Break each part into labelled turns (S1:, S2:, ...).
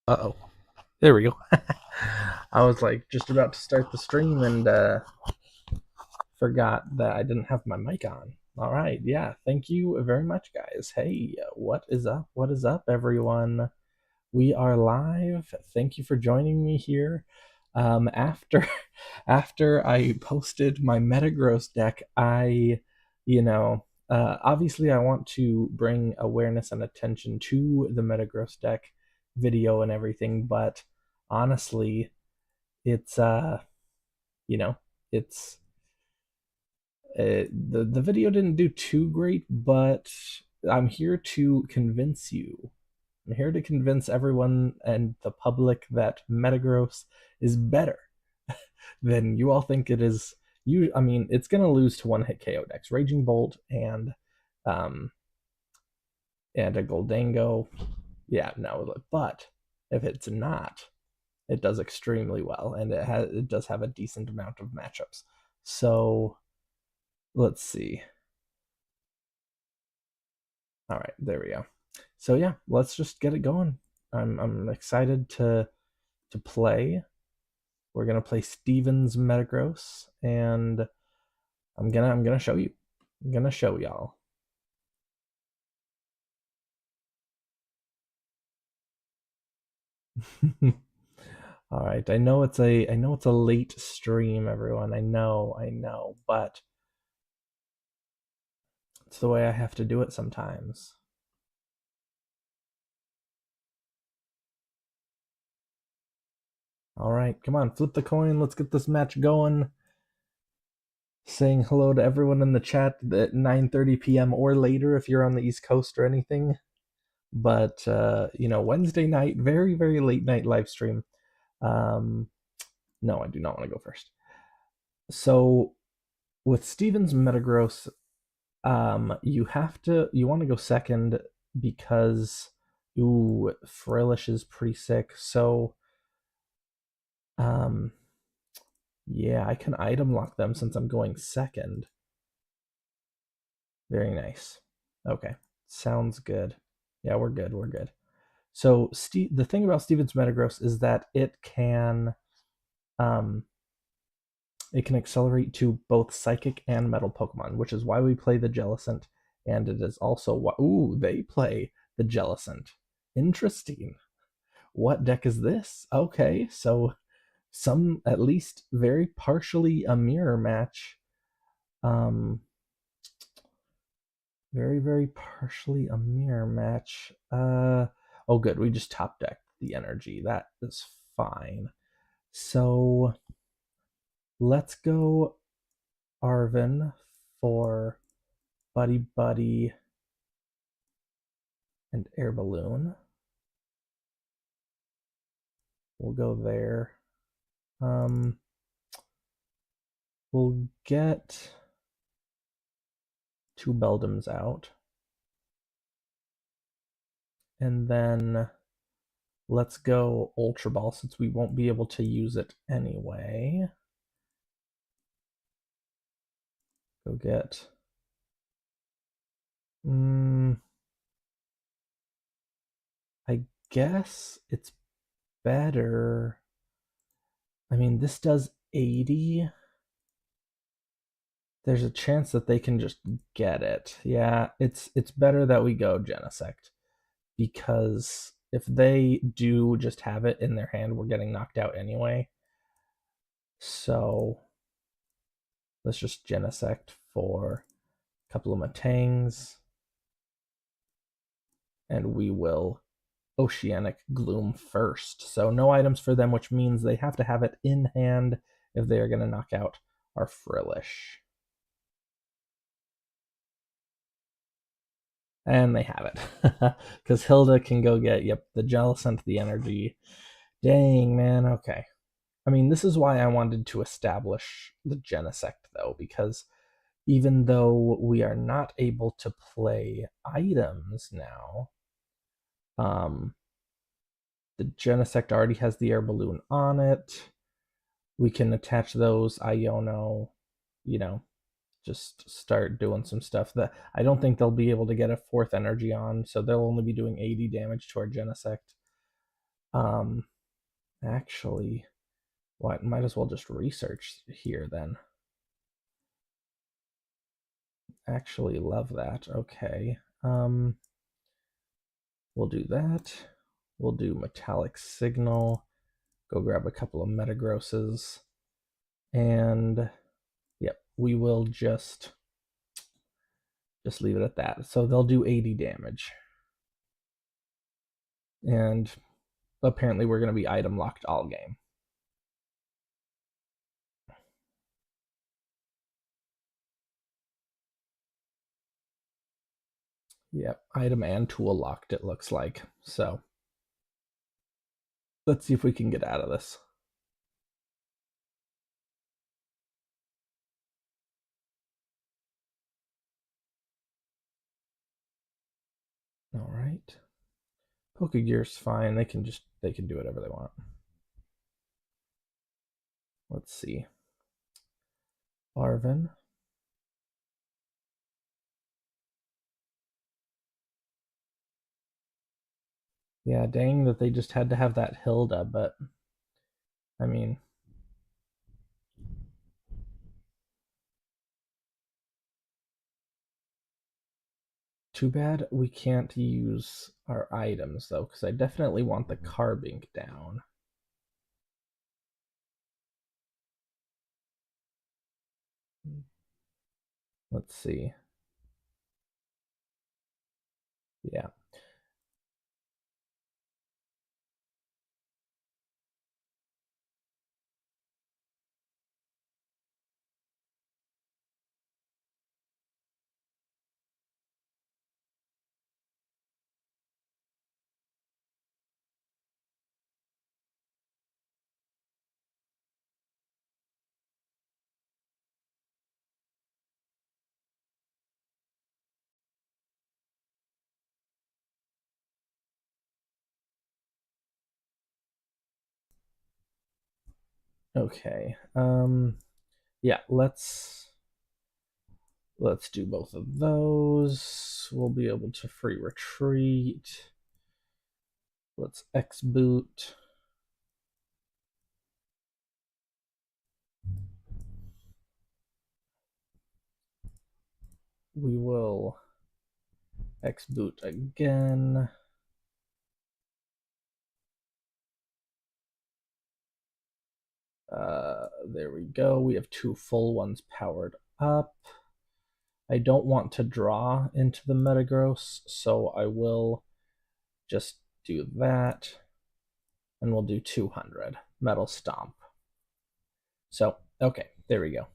S1: Uh-oh. There we go. I was like just about to start the stream and forgot that I didn't have my mic on. All right. Yeah. Thank you very much, guys. Hey, what is up? What is up, everyone? We are live. Thank you for joining me here. After after I posted my Metagross deck, obviously I want to bring awareness and attention to the Metagross deck video and everything, but honestly, it's you know, it's the video didn't do too great, but I'm here to convince you. I'm here to convince everyone and the public that Metagross is better than you all think it is. I mean, it's gonna lose to one-hit KO decks, Raging Bolt um, and a Goldango. Yeah, no, but if it's not, it does extremely well, and it does have a decent amount of matchups. So let's see. All right, there we go. So yeah, let's just get it going. I'm excited to play. We're gonna play Steven's Metagross, and I'm gonna show you. I'm gonna show y'all. All right, I know it's a late stream, everyone. I know, but it's the way I have to do it sometimes. All right, come on, flip the coin. Let's get this match going. Saying hello to everyone in the chat at 9:30 p.m. or later if you're on the East Coast or anything. But Wednesday night, very very late night live stream. Um, no, I do not want to go first. So with Steven's Metagross, you want to go second because Frillish is pretty sick. So um yeah, I can item lock them since I'm going second. Very nice. Okay. Sounds good. Yeah, we're good. We're good. So the thing about Steven's Metagross is that um it can accelerate to both psychic and metal Pokemon, which is why we play the Jellicent, and it is also why they play the Jellicent. Interesting. What deck is this? Okay, so some at least very partially a mirror match. Um very very partially a mirror match. Oh good, we just top decked the energy. That is fine. So let's go Arvin for Buddy Buddy and Air Balloon. We'll go there. Um, we'll get two Beldums out. And then let's go Ultra Ball since we won't be able to use it anyway. Go get. I guess it's better. I mean, this does 80. There's a chance that they can just get it. Yeah, it's better that we go Genesect because if they do just have it in their hand, we're getting knocked out anyway. So let's just Genesect for a couple of Matangs, and we will Oceanic Gloom first. So no items for them, which means they have to have it in hand if they are going to knock out our Frillish. And they have it. Because Hilda can go get, the Jellicent, the energy. Dang, man, okay. I mean, this is why I wanted to establish the Genesect, though, because even though we are not able to play items now, the Genesect already has the air balloon on it. We can attach those Iono, just start doing some stuff that I don't think they'll be able to get a fourth energy on, so they'll only be doing 80 damage to our Genesect. Um, actually, what? Might as well just research here then. Actually, love that. Okay. We'll do that. We'll do metallic signal. Go grab a couple of Metagrosses. And yep, we will just leave it at that. So they'll do 80 damage. And apparently we're going to be item locked all game. Yep, item and tool locked, it looks like. So let's see if we can get out of this. All right. Pokegear's fine. They can do whatever they want. Let's see. Arvin. Yeah, dang that they just had to have that Hilda, but I mean, too bad we can't use our items though, because I definitely want the Carbink down. Let's see. Yeah. Okay. Yeah, let's do both of those. We'll be able to free retreat. Let's X boot. We will X boot again. There we go. We have two full ones powered up. I don't want to draw into the Metagross, so I will just do that. And we'll do 200. Metal Stomp. So, okay, there we go.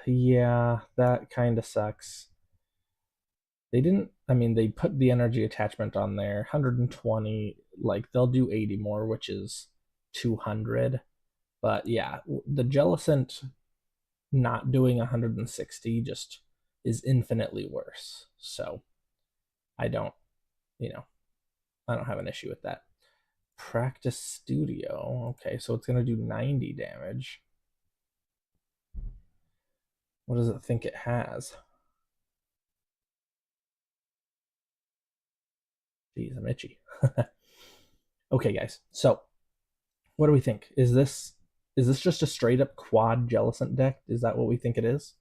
S1: Yeah, that kind of sucks. They didn't, I mean, they put the energy attachment on there, 120, like they'll do 80 more, which is 200. But yeah, the Jellicent not doing 160 just is infinitely worse. So I don't, you know, I don't have an issue with that. Practice Studio. Okay, so it's going to do 90 damage. What does it think it has? Jeez, I'm itchy. Okay, guys. So, what do we think? Is this just a straight up quad Jellicent deck? Is that what we think it is?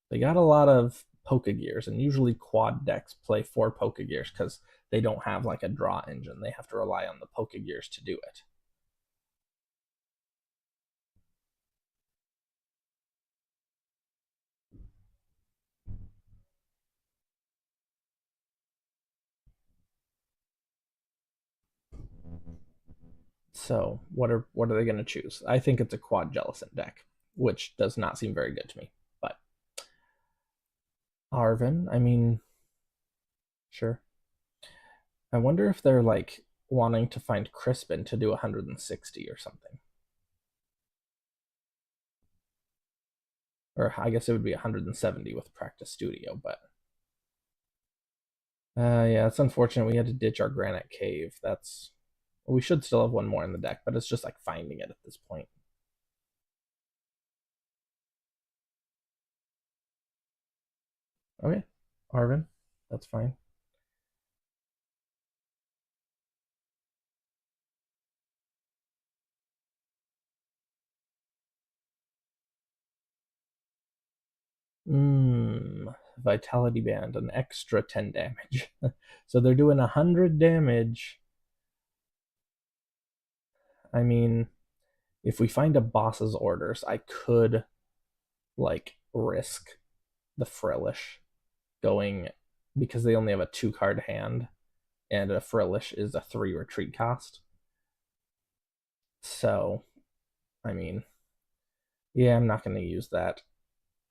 S1: They got a lot of Pokegears, and usually quad decks play four Pokegears because they don't have like a draw engine. They have to rely on the Pokegears to do it. So what are they going to choose? I think it's a quad Jellicent deck, which does not seem very good to me. But Arvin, I mean, sure. I wonder if they're like wanting to find Crispin to do 160 or something. Or I guess it would be 170 with Practice Studio, but yeah, it's unfortunate we had to ditch our Granite Cave. We should still have one more in the deck, but it's just like finding it at this point. Okay, Arvin, that's fine. Vitality Band, an extra 10 damage. So they're doing 100 damage. I mean, if we find a boss's orders, I could like risk the Frillish going because they only have a 2 card hand and a Frillish is a 3 retreat cost. So, I mean, yeah, I'm not going to use that.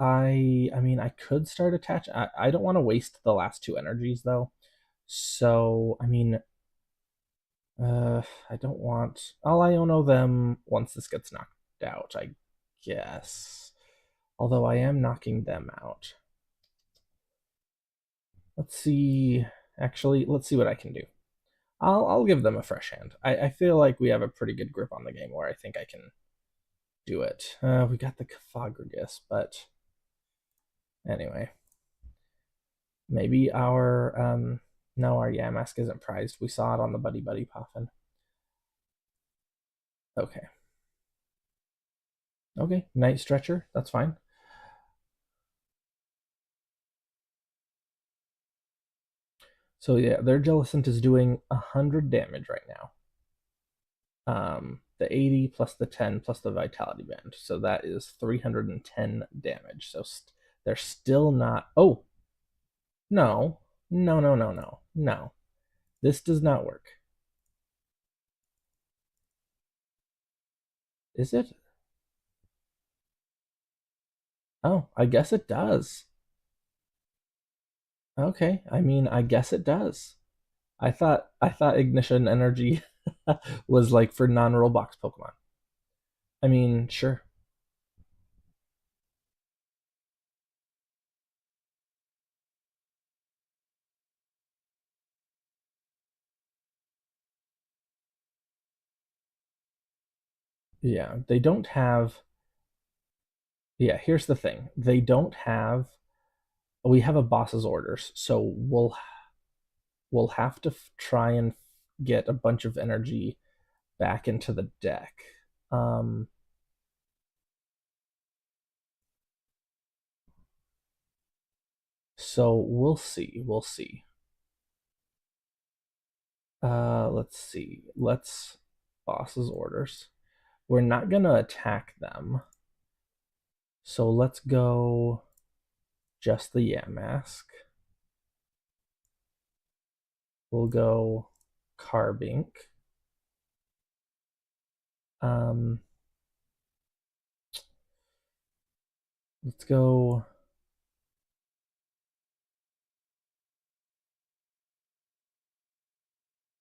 S1: I mean, I could start attach. I don't want to waste the last 2 energies though. So, I mean, I don't want. I'll Iono them once this gets knocked out, I guess. Although I am knocking them out. Let's see. Actually, let's see what I can do. I'll give them a fresh hand. I feel like we have a pretty good grip on the game where I think I can do it. We got the Caphagrigus, but anyway. Maybe our no, our Yamask isn't prized. We saw it on the Buddy Buddy Puffin. Okay. Okay, Night Stretcher, that's fine. So yeah, their Jellicent is doing 100 damage right now. The 80 plus the 10 plus the Vitality Band. So that is 310 damage. So they're still not. Oh, no. No, no, no, no. No. This does not work. Is it? Oh, I guess it does. Okay. I mean, I guess it does. I thought Ignition Energy was like for non-Roblox Pokemon. I mean, sure. Yeah, they don't have. Yeah, here's the thing. They don't have. We have a boss's orders, so we'll have to try and get a bunch of energy back into the deck. Um, so we'll see. We'll see. Let's see. Let's boss's orders. We're not gonna attack them. So let's go just the Yamask. We'll go Carbink. Um, let's go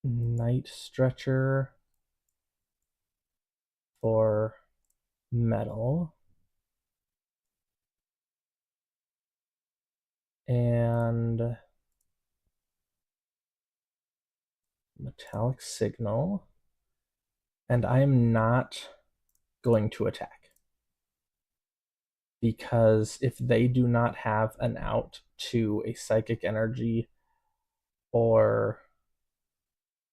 S1: Night Stretcher for metal. And metallic signal. And I'm not going to attack because if they do not have an out to a psychic energy or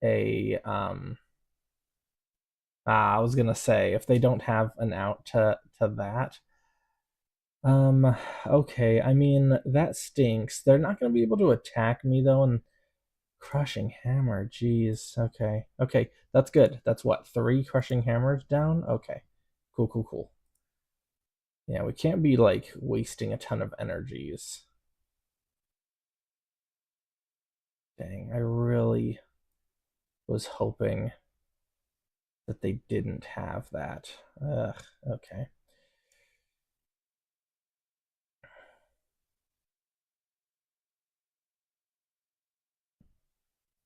S1: a I was gonna say if they don't have an out to that. Okay, I mean that stinks. They're not gonna be able to attack me though, and crushing hammer, jeez. Okay. Okay, that's good. That's what, 3 crushing hammers down? Okay. Cool, cool, cool. Yeah, we can't be like wasting a ton of energies. Dang, I really was hoping that they didn't have that. Ugh, okay.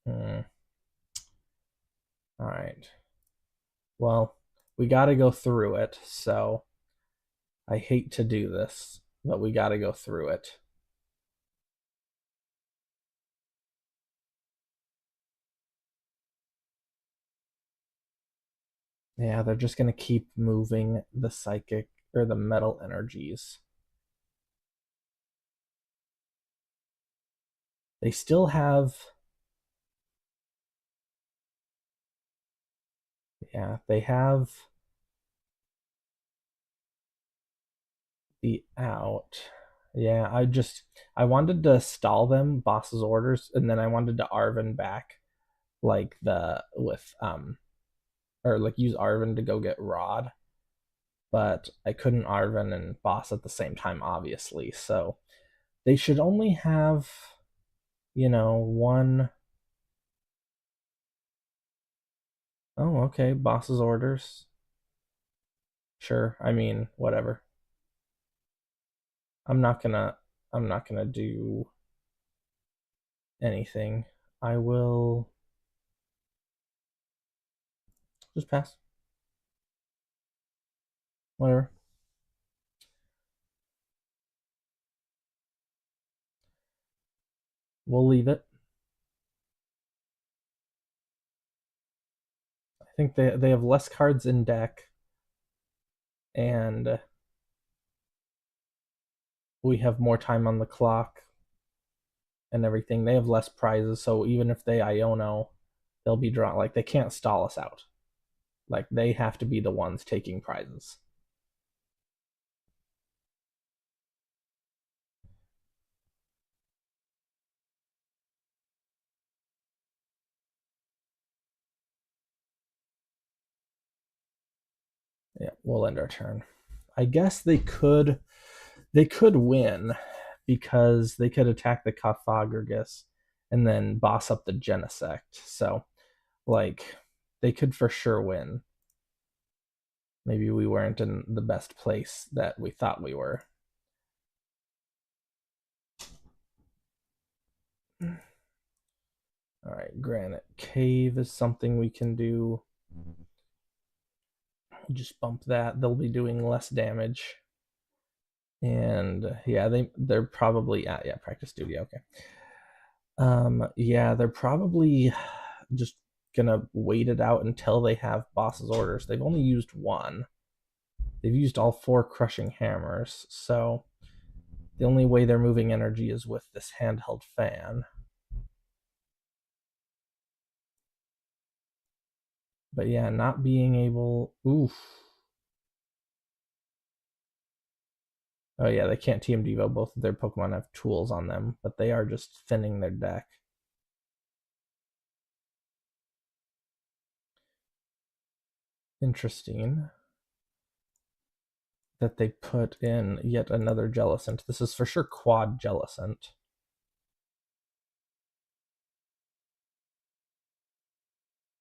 S1: Hmm. All right. Well, we got to go through it, so I hate to do this, but we got to go through it. Yeah, they're just going to keep moving the psychic or the metal energies. They still have, yeah, they have the out. Yeah, I wanted to stall them boss's orders, and then I wanted to Arvin back like the with or like use Arvin to go get Rod, but I couldn't Arvin and boss at the same time, obviously. So they should only have, one. Oh, okay, boss's orders. Sure. I mean, whatever. I'm not gonna I'm not gonna do anything. I will just pass. Whatever. We'll leave it. I think they have less cards in deck, and we have more time on the clock and everything. They have less prizes, so even if they Iono, they'll be drawn. Like they can't stall us out. Like they have to be the ones taking prizes. Yeah, we'll end our turn. I guess they could win because they could attack the Cophagergus and then boss up the Genesect. So like they could for sure win. Maybe we weren't in the best place that we thought we were. All right, Granite Cave is something we can do. Just bump that. They'll be doing less damage. And yeah, they're probably yeah, practice studio. Okay. Yeah, they're probably just gonna wait it out until they have boss's orders. They've only used one. They've used all four crushing hammers, so the only way they're moving energy is with this handheld fan. But yeah, not being able. Oof. Oh yeah, they can't TM Devo. Both of their Pokemon have tools on them, but they are just thinning their deck. Interesting that they put in yet another Jellicent. This is for sure quad Jellicent.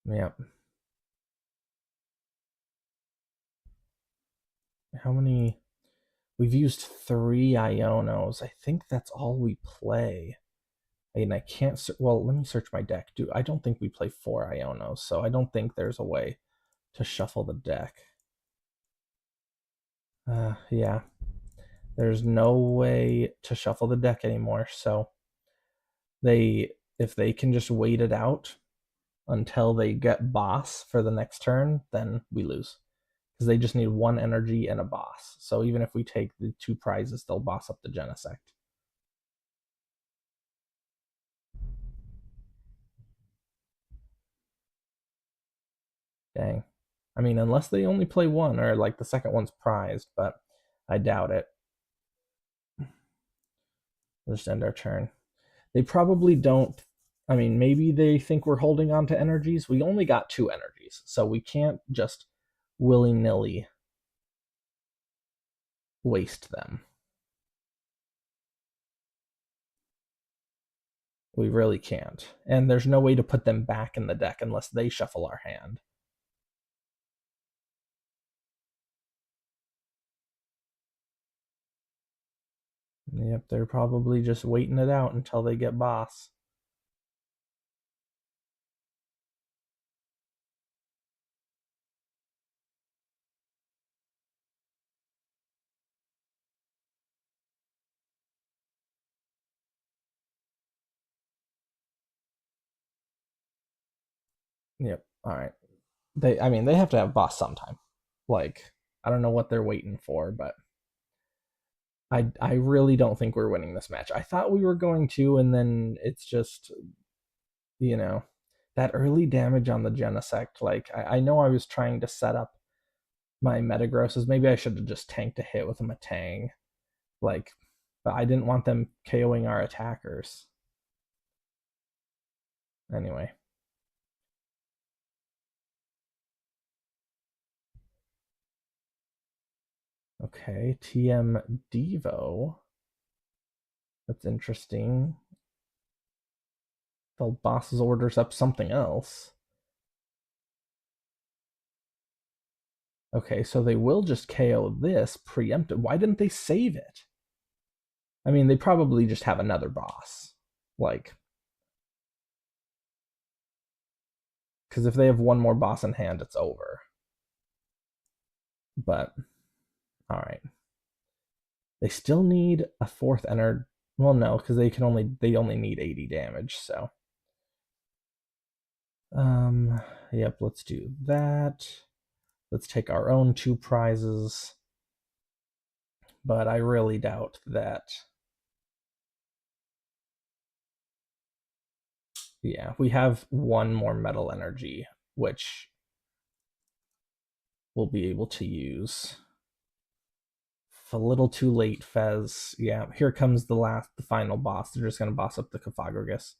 S1: Yep. How many? We've used three Ionos. I think that's all we play. And I can't. Well, let me search my deck. I don't think we play four Ionos, so I don't think there's a way to shuffle the deck. Yeah. There's no way to shuffle the deck anymore. So if they can just wait it out until they get boss for the next turn, then we lose because they just need one energy and a boss. So even if we take the two prizes, they'll boss up the Genesect. Dang. I mean, unless they only play one or like the second one's prized, but I doubt it. We'll just end our turn. They probably don't. I mean, maybe they think we're holding on to energies. We only got two energies, so we can't just willy nilly waste them. We really can't. And there's no way to put them back in the deck unless they shuffle our hand. Yep, they're probably just waiting it out until they get boss. Yep. All right. I mean, they have to have boss sometime. Like, I don't know what they're waiting for, but I really don't think we're winning this match. I thought we were going to, and then it's just, you know, that early damage on the Genesect. Like, I know I was trying to set up my Metagrosses. Maybe I should have just tanked a hit with a Matang. Like, But I didn't want them KOing our attackers. Anyway. Okay, TM Devo. That's interesting. The boss's orders up something else. Okay, so they will just KO this preemptive. Why didn't they save it? I mean, they probably just have another boss. Like, because if they have one more boss in hand, it's over. But, alright. They still need a fourth enter. Well, no, because they only need 80 damage, so. Yep, let's do that. Let's take our own 2 prizes. But I really doubt that. Yeah, we have one more metal energy, which we'll be able to use. A little too late, Fez. Yeah, here comes the final boss. They're just gonna boss up the Caphagrigus.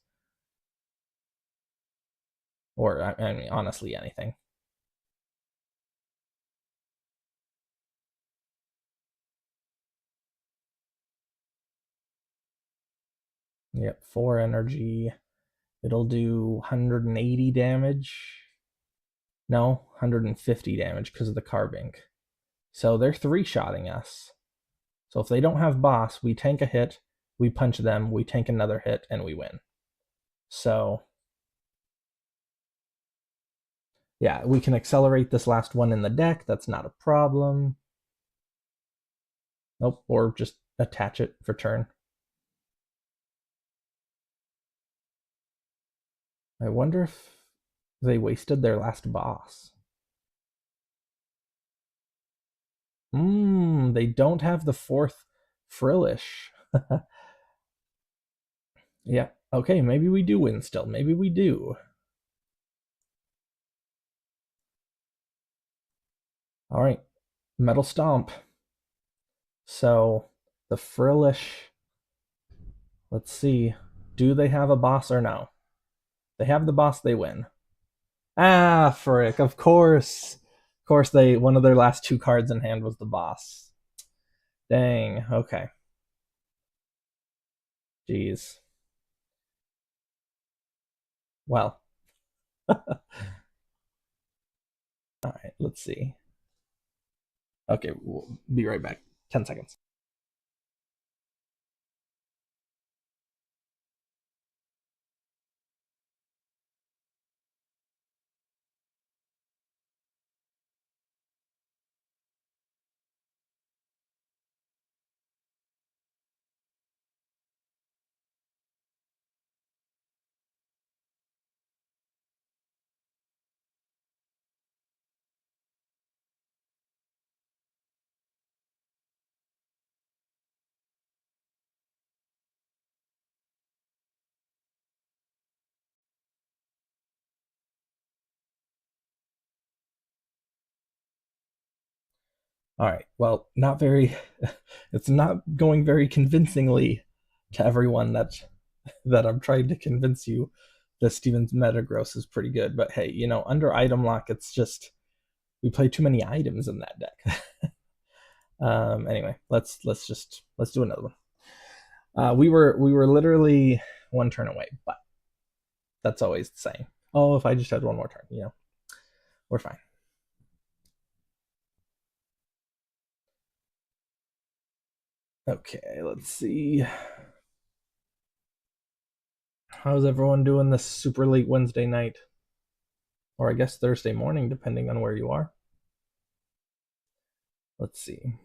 S1: Or, I mean, honestly, anything. Yep, 4 energy. It'll do 180 damage. No, 150 damage because of the Carbink. So they're 3-shotting us. So if they don't have boss, we tank a hit, we punch them, we tank another hit, and we win. So yeah, we can accelerate this last one in the deck. That's not a problem. Nope, or just attach it for turn. I wonder if they wasted their last boss. They don't have the 4th Frillish. Yeah, okay, maybe we do win still. Maybe we do. All right, Metal Stomp. So the Frillish, let's see. Do they have a boss or no? They have the boss, they win. Ah, frick, of course. Of course, one of their last 2 cards in hand was the boss. Dang, okay. Jeez. Well. Alright, let's see. Okay, we'll be right back. 10 seconds. All right. Well, not very. It's not going very convincingly to everyone that I'm trying to convince you that Steven's Metagross is pretty good. But hey, under item lock, it's just we play too many items in that deck. Anyway, let's do another one. We were literally 1 turn away, but that's always the same. Oh, if I just had 1 more turn, we're fine. Okay, let's see. How's everyone doing this super late Wednesday night? Or I guess Thursday morning, depending on where you are. Let's see.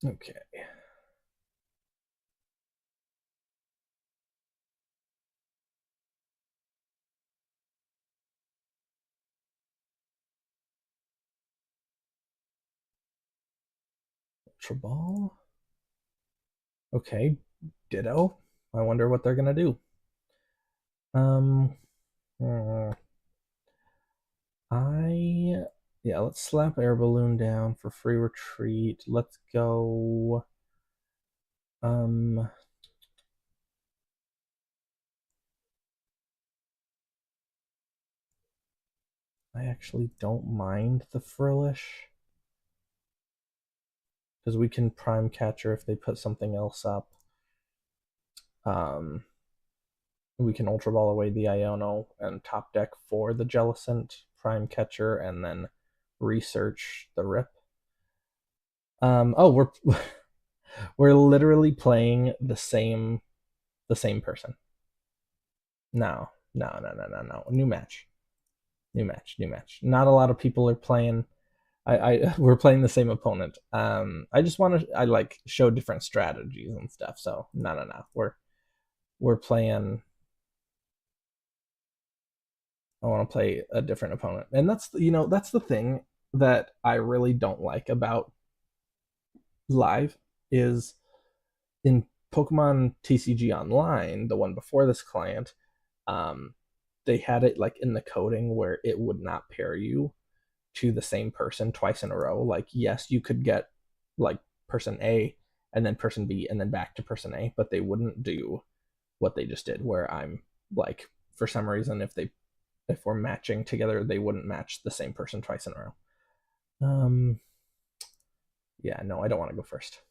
S1: Okay. Ultra Ball. Okay, Ditto. I wonder what they're gonna do. Um, hmm, I yeah, let's slap Air Balloon down for free retreat. Let's go. Um, I actually don't mind the Frillish because we can Prime Catcher if they put something else up. Um, we can Ultra Ball away the Iono and top deck for the Jellicent, Prime Catcher, and then research the Rip. Oh, we're literally playing the same person. No, no, no, no, no, no. New match, new match, new match. Not a lot of people are playing. We're playing the same opponent. I just want to I like show different strategies and stuff. So no, no, no. We're playing. I want to play a different opponent, and that's the thing that I really don't like about live is in Pokemon TCG Online, the one before this client, um, they had it like in the coding where it would not pair you to the same person twice in a row. Like, yes, you could get like person A and then person B and then back to person A, but they wouldn't do what they just did, where I'm like, for some reason, if we're matching together, they wouldn't match the same person twice in a row. Yeah, no, I don't want to go first.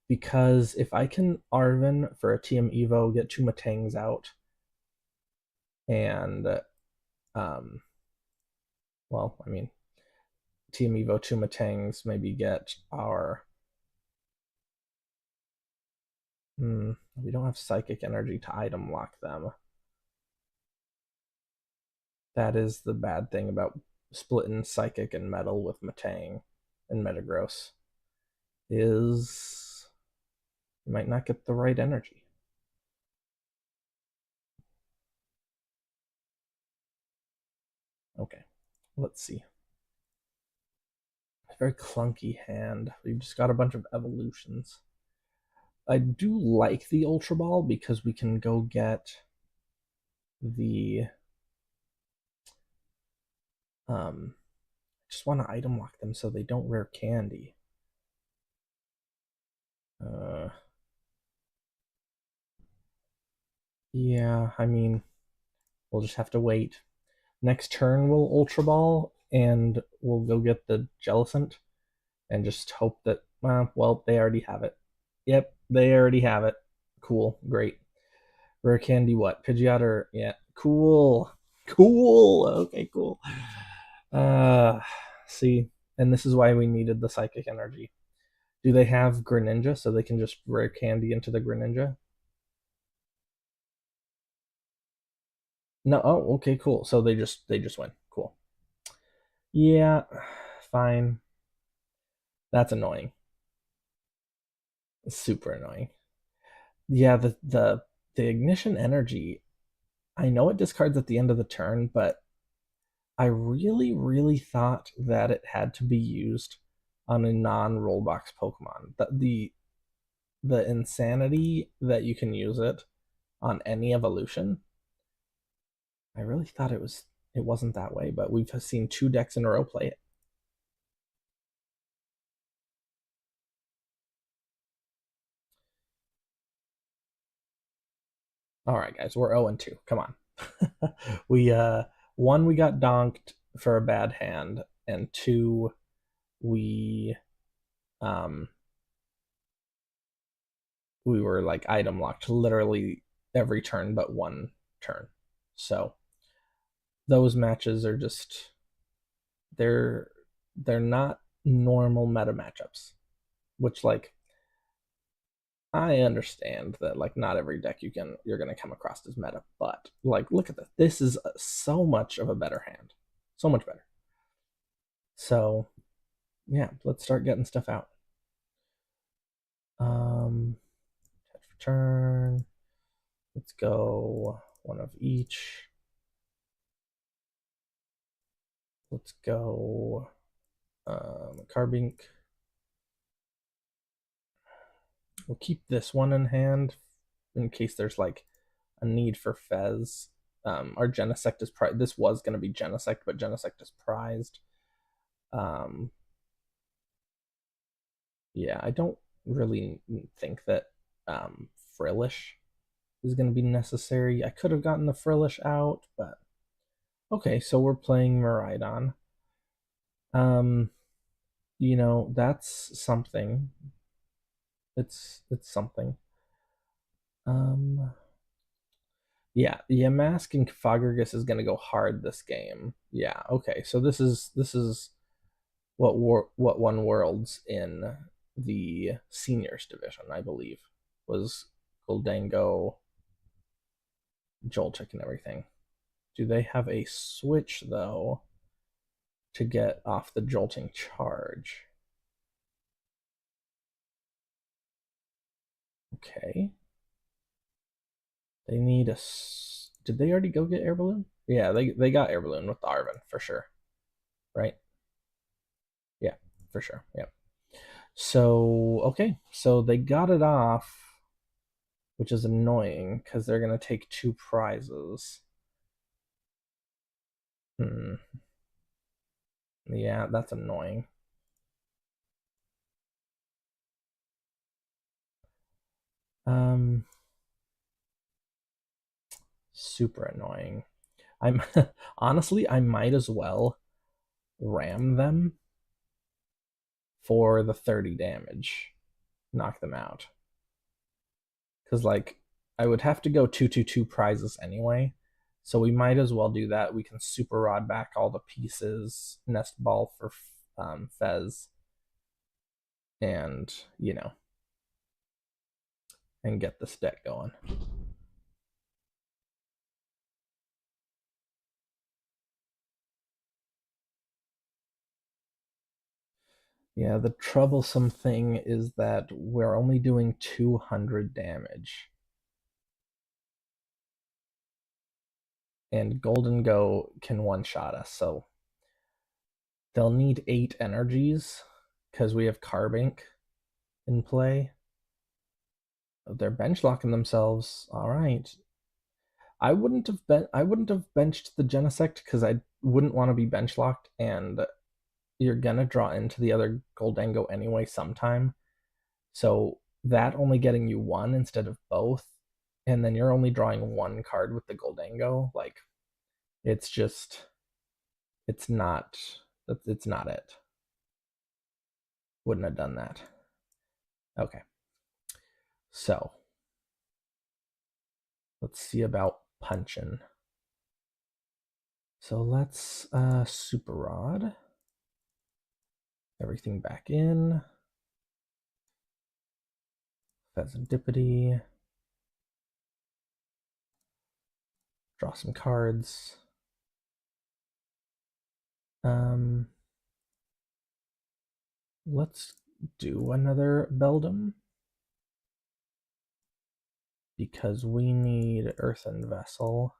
S1: Because if I can Arven for a TM Evo, get two Matangs out, and um, well, I mean, TM Evo two Matangs, maybe get our. We don't have Psychic Energy to item lock them. That is the bad thing about splitting Psychic and Metal with Matang and Metagross, is you might not get the right energy. Okay, let's see. A very clunky hand. We've just got a bunch of evolutions. I do like the Ultra Ball because we can go get the just want to item lock them so they don't rare candy. Uh yeah, I mean, we'll just have to wait. Next turn we'll Ultra Ball and we'll go get the Jellicent and just hope that well, they already have it. Yep, they already have it. Cool, great. Rare candy what? Pidgeot or yeah, cool. Cool. Okay, cool. Uh see, and this is why we needed the psychic energy. Do they have Greninja so they can just rare candy into the Greninja? No. Oh, okay, cool. So they just win. Cool. Yeah, fine. That's annoying. Super annoying. Yeah, the ignition energy. I know it discards at the end of the turn, but I really, really thought that it had to be used on a non-rollbox Pokemon. The insanity that you can use it on any evolution. I really thought it wasn't that way, but we've seen two decks in a row play it. All right, guys, we're 0 and 2. Come on. we one we got donked for a bad hand, and two we um we were like item locked literally every turn but one turn. So those matches are just they're they're not normal meta matchups, which like I understand that like not every deck you're gonna come across as meta, but like look at this. This is so much of a better hand, so much better. So yeah, let's start getting stuff out. Touch return. Let's go one of each. Let's go Carbink. We'll keep this one in hand in case there's like a need for Fez. Our Genesect is prized. This was going to be Genesect, but Genesect is prized. Um, yeah, I don't really think that Frillish is going to be necessary. I could have gotten the Frillish out, but okay, so we're playing Miraidon. Um, that's something. It's something. Um, yeah, Yamask and Fagergus is gonna go hard this game. Yeah, okay. So this is what won worlds in the seniors division, I believe, was Goldango, Joltik, and everything. Do they have a switch though to get off the jolting charge? Okay. They need a. Did they already go get air balloon? Yeah, they got air balloon with the Arvin for sure, right? Yeah, for sure. Yeah. So okay, so they got it off, which is annoying because they're gonna take two prizes. Hmm. Yeah, that's annoying. Um, super annoying. I'm honestly, I might as well ram them for the 30 damage, knock them out. Because like I would have to go 2-2-2 prizes anyway, so we might as well do that. We can super rod back all the pieces, nest ball for Fez, and and get this deck going. Yeah, the troublesome thing is that we're only doing 200 damage. And Golden Go can one shot us, so they'll need 8 energies because we have Carbink in play. They're bench locking themselves. All right. I wouldn't have benched the Genesect because I wouldn't want to be bench locked, and you're gonna draw into the other Goldango anyway sometime. So that only getting you one instead of both, and then you're only drawing one card with the Goldango. Like it's just it's not it's not it. Wouldn't have done that. Okay. So let's see about punching. So let's super rod everything back in. Pheasantipity. Draw some cards. Um, let's do another Beldum because we need Earthen Vessel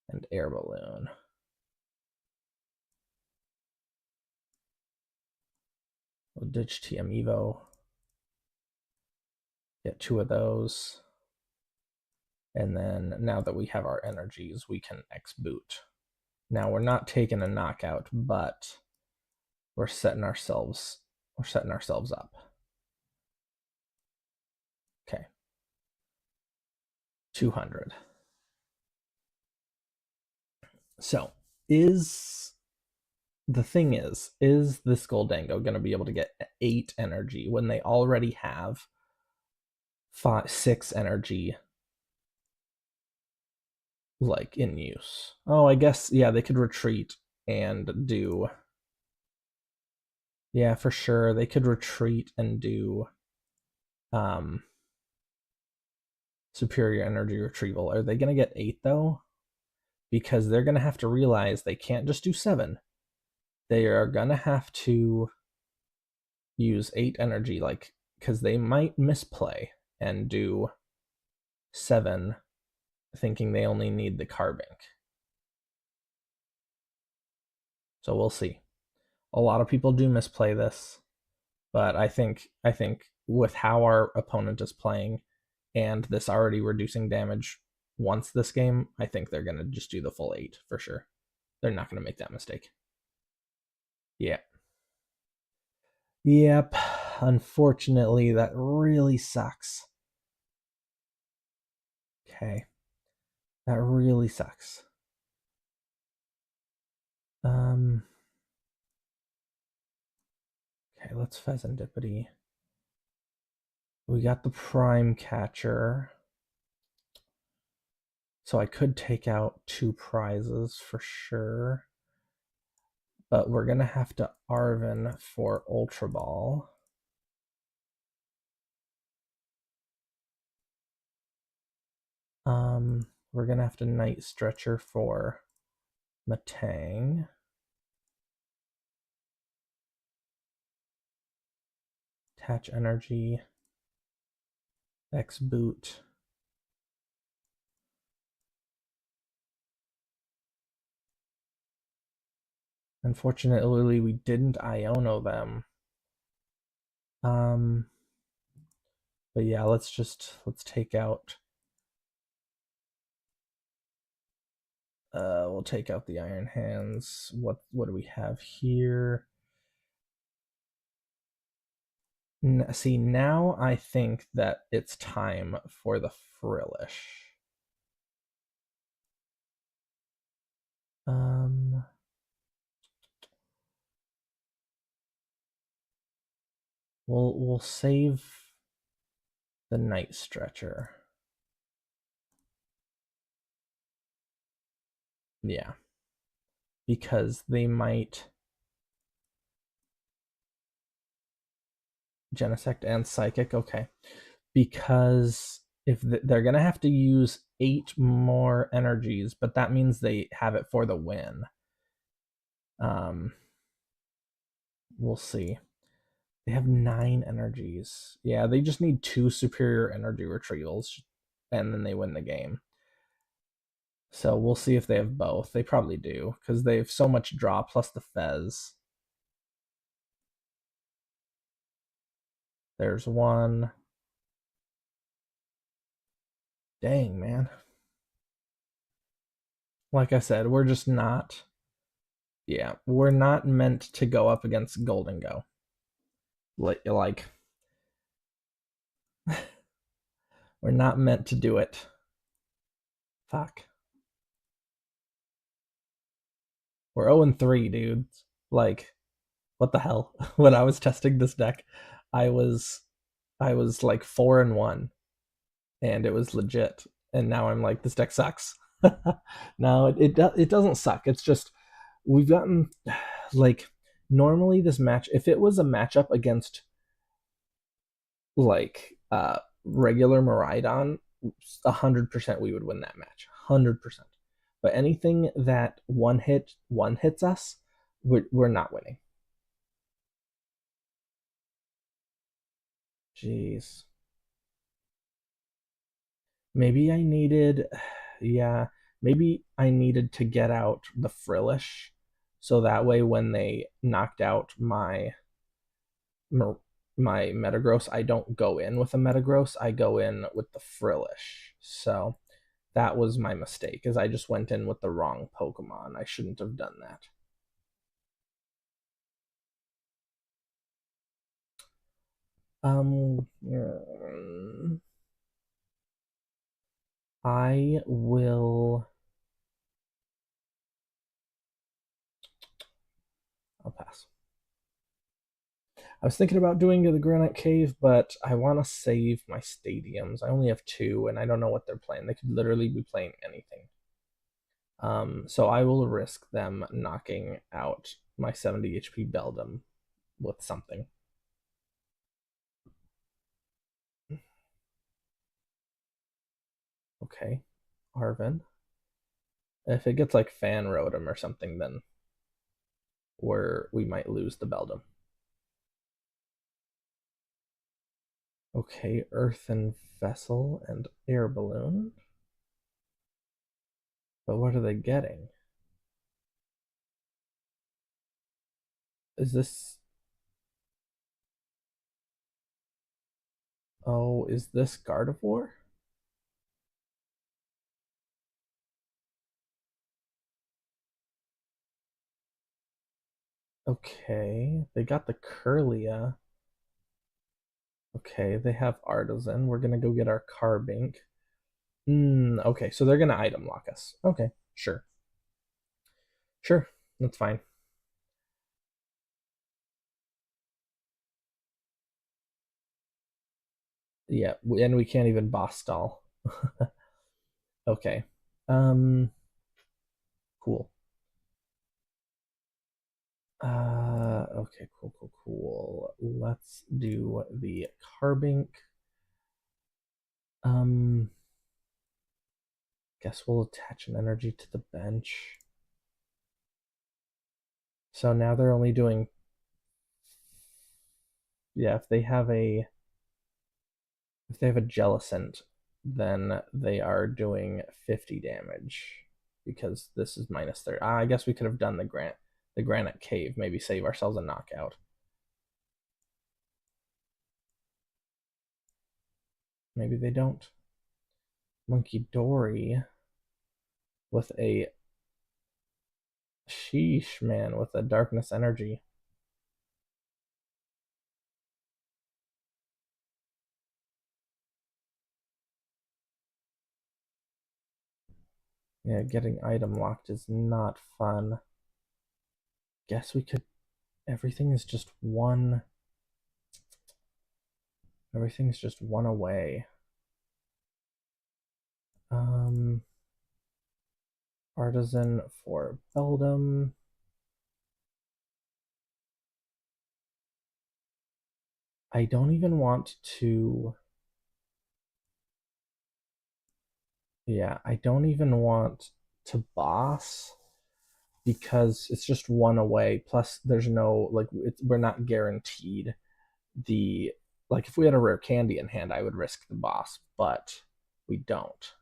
S1: and Air Balloon. We'll ditch TM Evo. Get 2 of those. And then now that we have our energies, we can X boot. Now we're not taking a knockout, but we're setting ourselves up. Okay. 200. So, is the thing is this Goldango going to be able to get 8 energy when they already have 6 energy like in use? Oh, I guess yeah, they could retreat and do. Yeah, for sure. They could retreat and do um superior energy retrieval. Are they going to get 8 though? Because they're going to have to realize they can't just do 7. They are going to have to use 8 energy like cuz they might misplay and do 7 thinking they only need the Carbink. So we'll see. A lot of people do misplay this. But I think with how our opponent is playing and this already reducing damage once this game, I think they're gonna just do the full 8 for sure. They're not gonna make that mistake. Yeah. Yep. Unfortunately, that really sucks. Okay. That really sucks. Um okay, let's Pheasantipity. We got the Prime Catcher. So I could take out 2 prizes for sure. But we're gonna have to Arven for Ultra Ball. We're gonna have to Night Stretcher for Matang. Attach Energy. X Boot. Unfortunately, we didn't Iono them. Um, but yeah, let's take out. We'll take out the Iron Hands. What do we have here? See, now I think that it's time for the Frillish. Um, we'll save the Night Stretcher. Yeah, because they might Genesect and Psychic. Okay, because if they're gonna have to use 8 more energies, but that means they have it for the win. Um, we'll see. They have 9 energies. Yeah, they just need 2 superior energy retrievals, and then they win the game. So we'll see if they have both. They probably do, because they have so much draw plus the Fez. There's one. Dang, man. Like I said, we're just not. Yeah, we're not meant to go up against Golden Go. Like we're not meant to do it. Fuck. We're 0-3, dude. Like, what the hell? When I was testing this deck, I was I was like 4-1, and it was legit. And now I'm like, this deck sucks. No, it doesn't suck. It's just we've gotten like normally this match. If it was a matchup against like regular Miraidon, 100% we would win that match. 100%. But anything that one hits us, we're not winning. Jeez. Maybe I needed, yeah, maybe I needed to get out the Frillish, so that way when they knocked out my Metagross, I don't go in with a Metagross, I go in with the Frillish. So that was my mistake, is I just went in with the wrong Pokemon. I shouldn't have done that. Mm, I will. I'll pass. I was thinking about doing the Granite Cave, but I want to save my stadiums. I only have 2, and I don't know what they're playing. They could literally be playing anything. So I will risk them knocking out my 70 HP Beldum with something. Okay, Arvin. If it gets like Fan Rotom or something, then we might lose the Beldum. Okay, Earthen Vessel and Air Balloon. But what are they getting? Is this Oh, is this Gardevoir? Okay, they got the Curlia. Okay, they have Artisan. We're gonna go get our Carbink. Okay, so they're gonna item lock us. Okay, sure. Sure, that's fine. Yeah, and we can't even boss stall. Okay. Cool. Okay, cool. Let's do the Carbink. Um, guess we'll attach an energy to the bench. So now they're only doing, yeah, if they have a Jellicent, then they are doing 50 damage because this is minus 30. I guess we could have done the Granite Cave, maybe save ourselves a knockout. Maybe they don't. Monkey Dory with a sheesh man with a darkness energy. Yeah, getting item locked is not fun. Guess we could. Everything is just one. Everything's just one away. Um, Artisan for Beldum. I don't even want to. Yeah, I don't even want to boss because it's just one away. Plus, there's no like we're not guaranteed the like if we had a rare candy in hand, I would risk the boss, but we don't.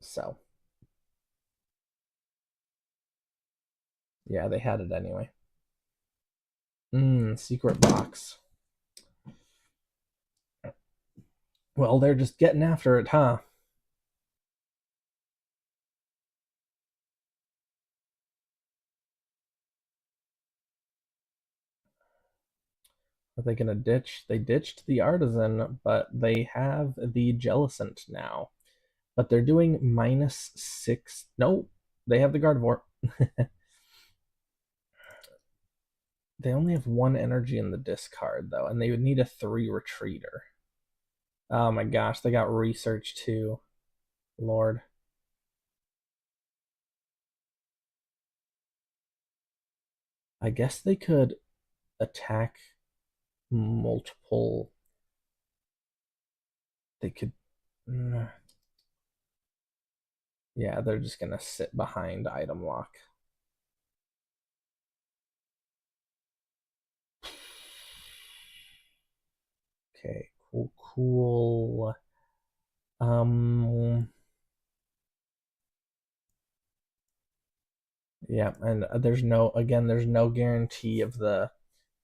S1: So yeah, they had it anyway. Secret box. Well, they're just getting after it, huh? Are they gonna ditch? They ditched the artisan, but they have the Jellicent now. But they're doing -6. No, they have the Gardevoir. They only have one energy in the discard though, and they would need a 3 retreater. Oh my gosh, they got research too. Lord. I guess they could attack multiple. They could. mm, Yeah, they're just gonna sit behind item lock. Okay, cool. Um, yeah, and there's no guarantee of the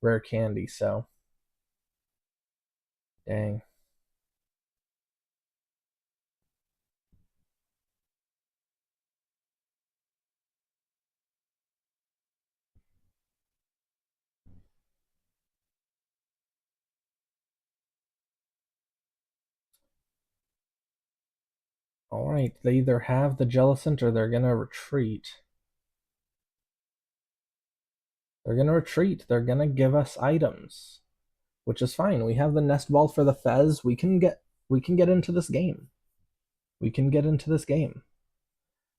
S1: rare candy, so dang. All right, they either have the Jellicent or they're gonna retreat. They're gonna retreat. They're gonna give us items, which is fine. We have the nest ball for the Fez. We can get into this game. We can get into this game.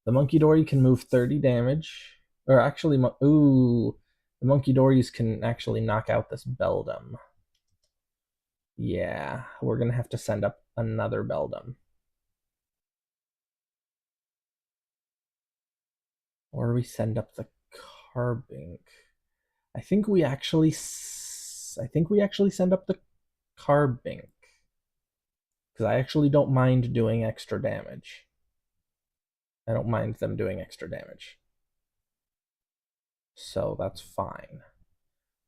S1: The Monkey Dory can move 30 damage. Or actually, ooh, the Monkey Dories can actually knock out this Beldum. Yeah, we're gonna have to send up another Beldum. Or we send up the Carbink. I think we actually send up the Carbink because I actually don't mind doing extra damage. I don't mind them doing extra damage. So that's fine.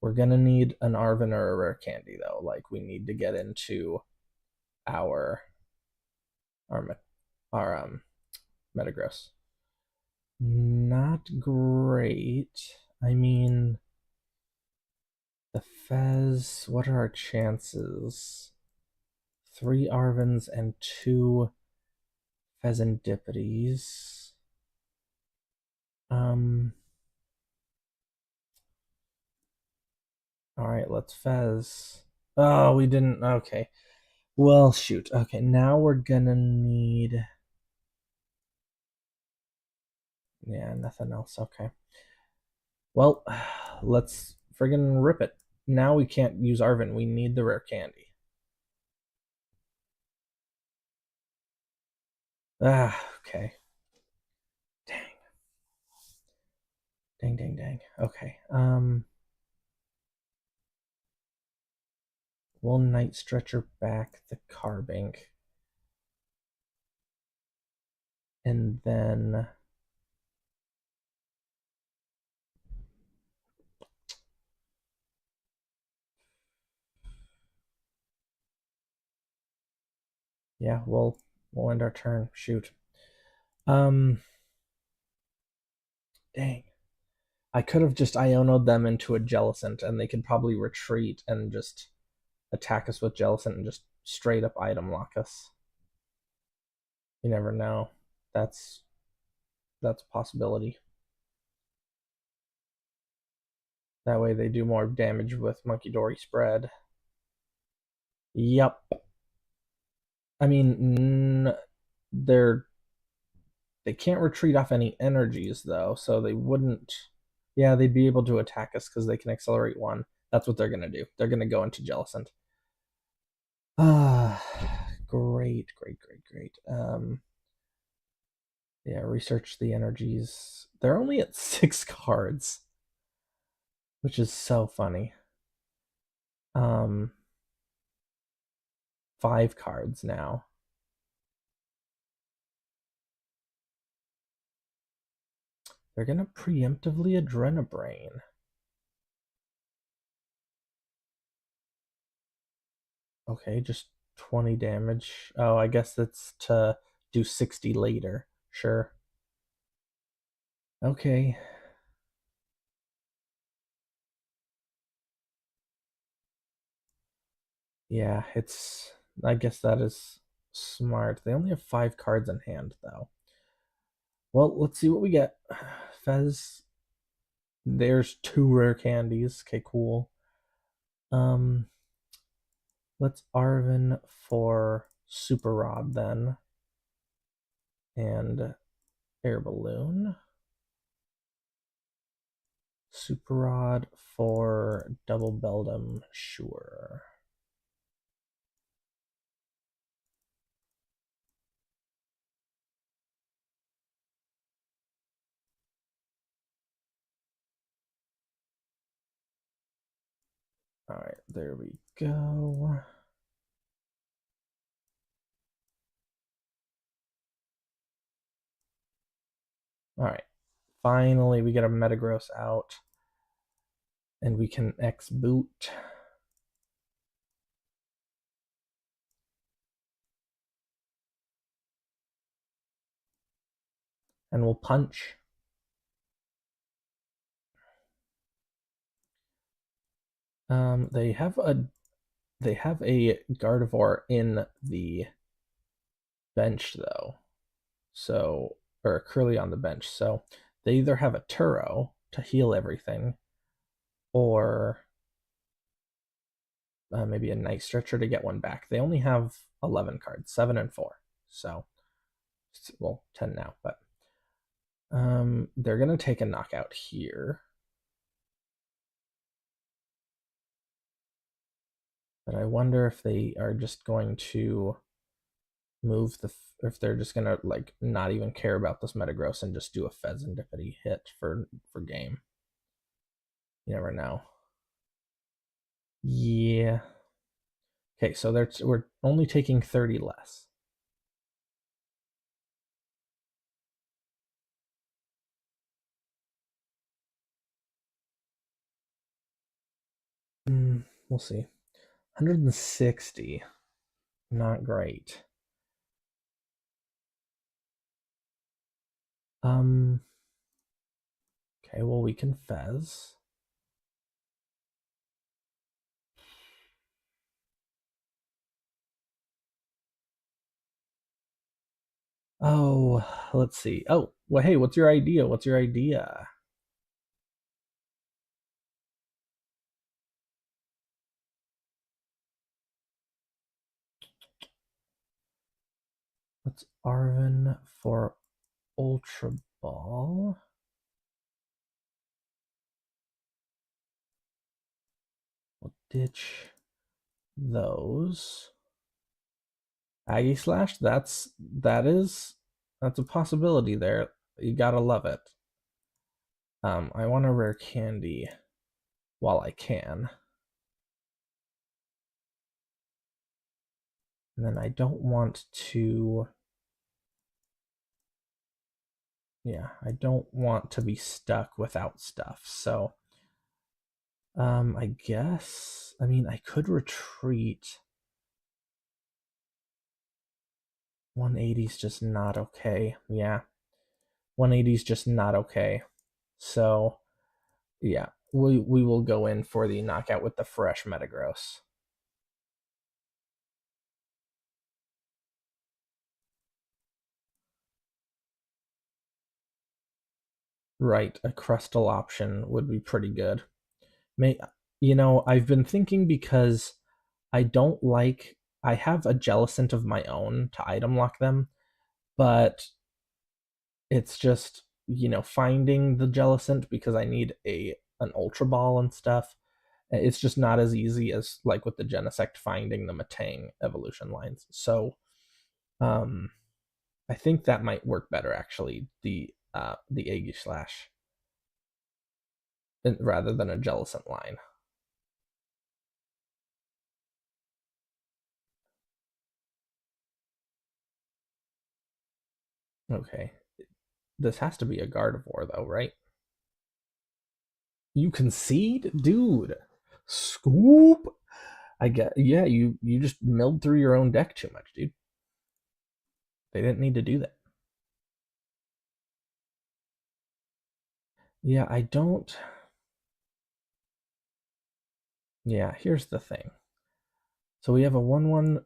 S1: We're gonna need an Arven or a rare candy though. Like we need to get into our our our Metagross. Not great. I mean, the Fez. What are our chances? 3 Arvens and 2 Pheasantippities. Um. All right, let's Fez. Oh, we didn't. Okay. Well, shoot. Okay, now we're gonna need. Yeah, nothing else. Okay. Well, let's friggin' rip it. Now we can't use Arven. We need the rare candy. Okay. Dang. Dang, dang, dang. Okay. We'll Night Stretcher back the Carbink. And then yeah, we'll end our turn. Shoot. Um Dang. I could have just Ionoed them into a Jellicent and they could probably retreat and just attack us with Jellicent and just straight up item lock us. You never know. That's that's a possibility. That way they do more damage with Monkey Dory spread. Yep. I mean, they can't retreat off any energies though, so they wouldn't. Yeah, they'd be able to attack us because they can accelerate one. That's what they're gonna do. They're gonna go into Jellicent. Ah, great, great, great, great. Yeah, research the energies. They're only at 6 cards, which is so funny. Um, 5 cards now. They're gonna preemptively Adrenabrain. Okay, just 20 damage. Oh, I guess that's to do 60 later. Sure. Okay. Yeah, it's. I guess that is smart. They only have 5 cards in hand, though. Well, let's see what we get. Fez. There's 2 rare candies. Okay, cool. Um, let's Arven for Super Rod then, and Air Balloon. Super Rod for Double Beldum, sure. All right, there we go. All right, finally we get a Metagross out, and we can X boot. And we'll punch. They have a Gardevoir in the bench though, so or a Curly on the bench. So they either have a Turo to heal everything, or maybe a Night Stretcher to get one back. They only have 11 cards, 7 and 4. So well, 10 now, but they're gonna take a knockout here. But I wonder if they are just going to move the if they're just gonna like not even care about this Metagross and just do a Pheasantipity hit for game. You never know. Yeah. Okay, so we're only taking 30 less. We'll see. 160. Not great. Um, okay, well, we can fez. Oh, let's see. Oh, well, hey, what's your idea? What's your idea? Let's Arvin for Ultra Ball. We'll ditch those. Aggie Slash, that's a possibility there. You gotta love it. I want a rare candy while I can. And then I don't want to, yeah, I don't want to be stuck without stuff. So, I guess, I mean, I could retreat. 180 is just not okay. Yeah, 180 is just not okay. So, yeah, we will go in for the knockout with the fresh Metagross. Right, a crustal option would be pretty good. May I've been thinking because I don't like I have a Jellicent of my own to item lock them, but it's just, finding the Jellicent because I need an Ultra Ball and stuff. It's just not as easy as like with the Genesect finding the Matang evolution lines. So, um I think that might work better actually, the Aegis Slash rather than a Jellicent line. Okay. This has to be a Gardevoir though, right? You concede? Dude. Scoop. I get, yeah, you just milled through your own deck too much, dude. They didn't need to do that. Yeah, I don't. Yeah, here's the thing. So we have a 1/1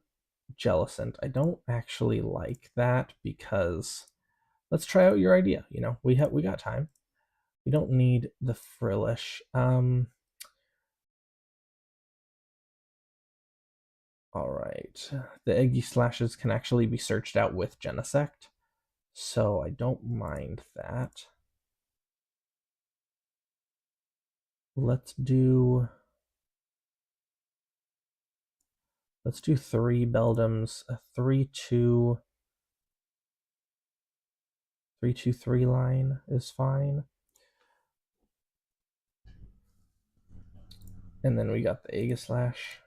S1: Jellicent. I don't actually like that because let's try out your idea. We got time. We don't need the Frillish. All right. The Eggy Slashes can actually be searched out with Genesect, so I don't mind that. Let's do 3 Beldums, a 3-2, 3-2-3 line is fine. And then we got the Aegislash.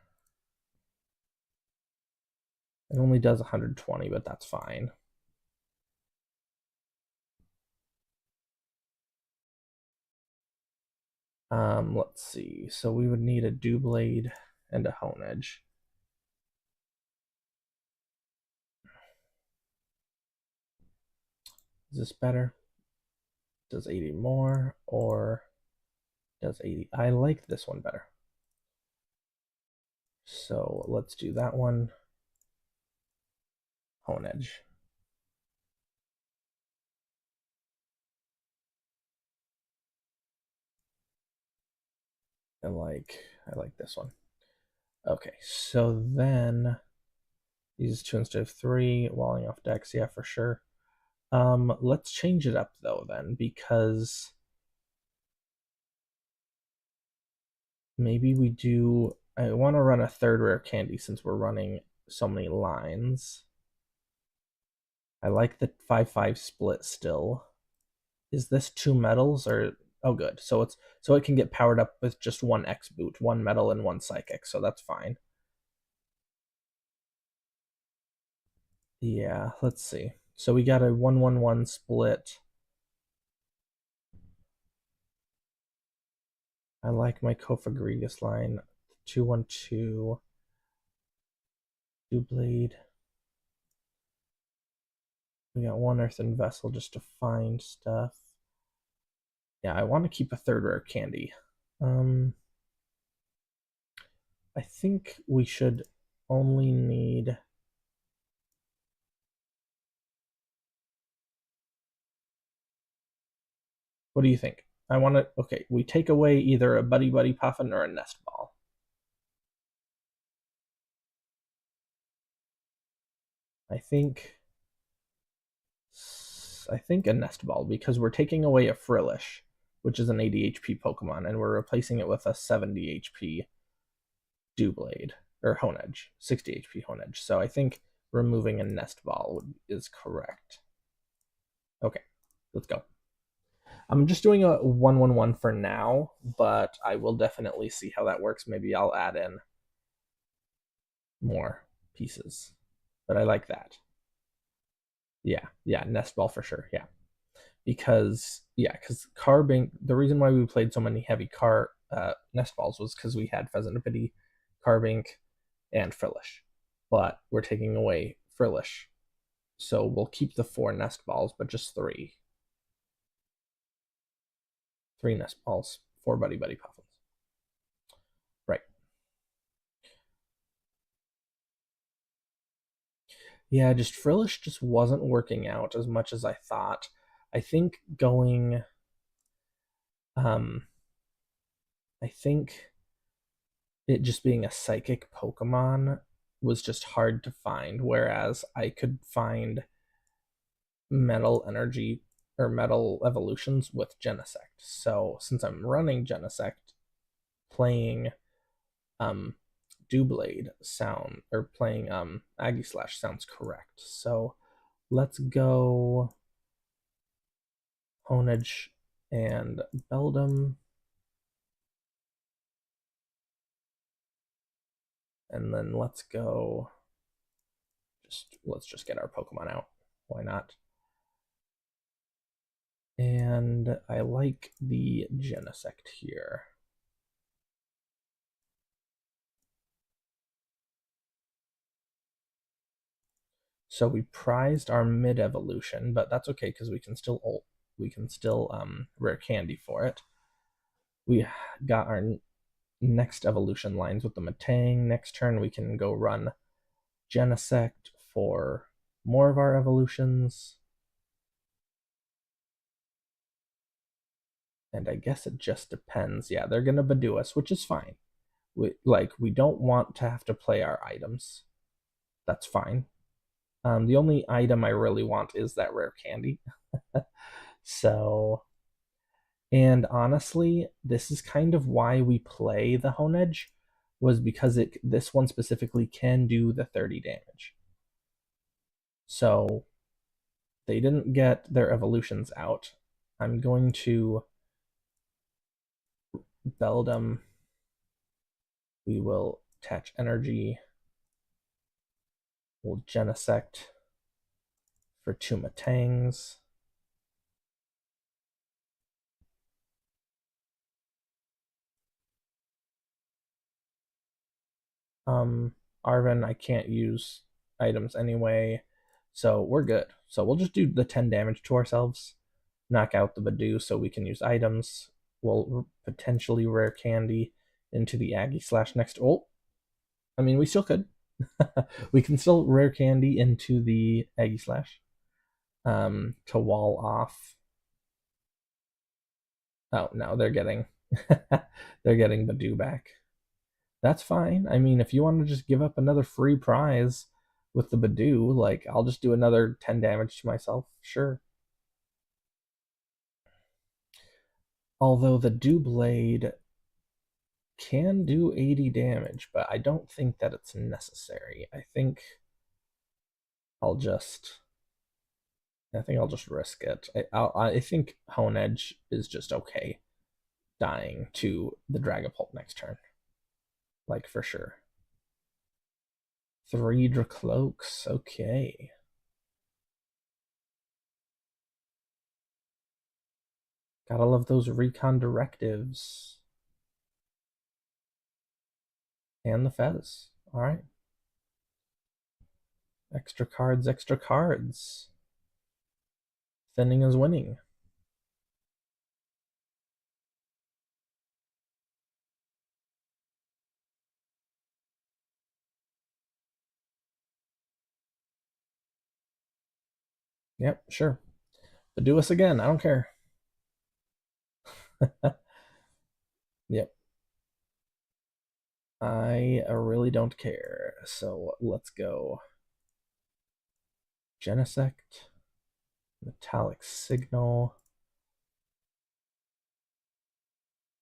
S1: It only does 120, but that's fine. Let's see. So we would need a Doublade and a Honedge. Is this better? Does 80 more or does 80? I like this one better. So let's do that one. Honedge. And I like this one. Okay, so then these 2 instead of 3, walling off decks, yeah, for sure. Let's change it up though then, because maybe we do. I want to run a third rare candy since we're running so many lines. I like the 5/5 split still. Is this 2 metals or oh good. So it can get powered up with just one X boot, one metal and one psychic, so that's fine. Yeah, let's see. So we got a 1/1/1 split. I like my Kofagrigus line. 2/2, Blade. We got one Earthen Vessel just to find stuff. Yeah, I want to keep a third rare candy. I think we should only need. What do you think? I want to. Okay, we take away either a Buddy Buddy Puffin or a Nest Ball. I think. I think a Nest Ball because we're taking away a Frillish, which is an 80 HP Pokemon, and we're replacing it with a 70 HP Dewblade or Honedge, 60 HP Honedge. So I think removing a Nest Ball is correct. Okay, let's go. I'm just doing a 1/1/1 for now, but I will definitely see how that works. Maybe I'll add in more pieces, but I like that. Yeah, Nest Ball for sure. Yeah, because carbink. The reason why we played so many heavy Nest Balls was because we had Pheasantipity, Carbink, and Frillish, but we're taking away Frillish, so we'll keep the 4 Nest Balls, but just three Nest Balls, 4 Buddy Buddy Puffins. Right. Yeah, just Frillish just wasn't working out as much as I thought. I think going I think it just being a psychic Pokemon was just hard to find, whereas I could find metal energy or metal evolutions with Genesect. So since I'm running Genesect, playing um Dewblade sound or playing Aegislash sounds correct. So let's go Honedge and Beldum. And then let's just get our Pokemon out. Why not? And I like the Genesect here. So we prized our mid evolution, but that's okay because we can still rare candy for it. We got our next evolution lines with the Metang. Next turn we can go run Genesect for more of our evolutions. And I guess it just depends. Yeah, they're gonna Badoo us, which is fine. We don't want to have to play our items. That's fine. The only item I really want is that rare candy. So, and honestly, this is kind of why we play the Honedge, was because this one specifically can do the 30 damage. So they didn't get their evolutions out. I'm going to Beldum. We will attach energy. We'll Genesect for 2 Metangs. Arven, I can't use items anyway, so we're good. So we'll just do the 10 damage to ourselves, knock out the Badoo so we can use items. We'll potentially rare candy into the Aegislash next. Oh, I mean, we still could. We can still rare candy into the Aegislash to wall off. Oh, no, they're getting they're getting Badoo back. That's fine. I mean, if you want to just give up another free prize with the Badoo, like I'll just do another 10 damage to myself. Sure. Although the Dewblade can do 80 damage, but I don't think that it's necessary. I'll just I think I'll just risk it. I think Honedge is just okay dying to the Dragapult next turn. Like for sure. 3 Dracloaks, okay. Gotta love those recon directives. And the Fez. All right. Extra cards, extra cards. Thinning is winning. Yep, sure. But do us again. I don't care. Yep. I really don't care. So let's go. Genesect. Metallic Signal.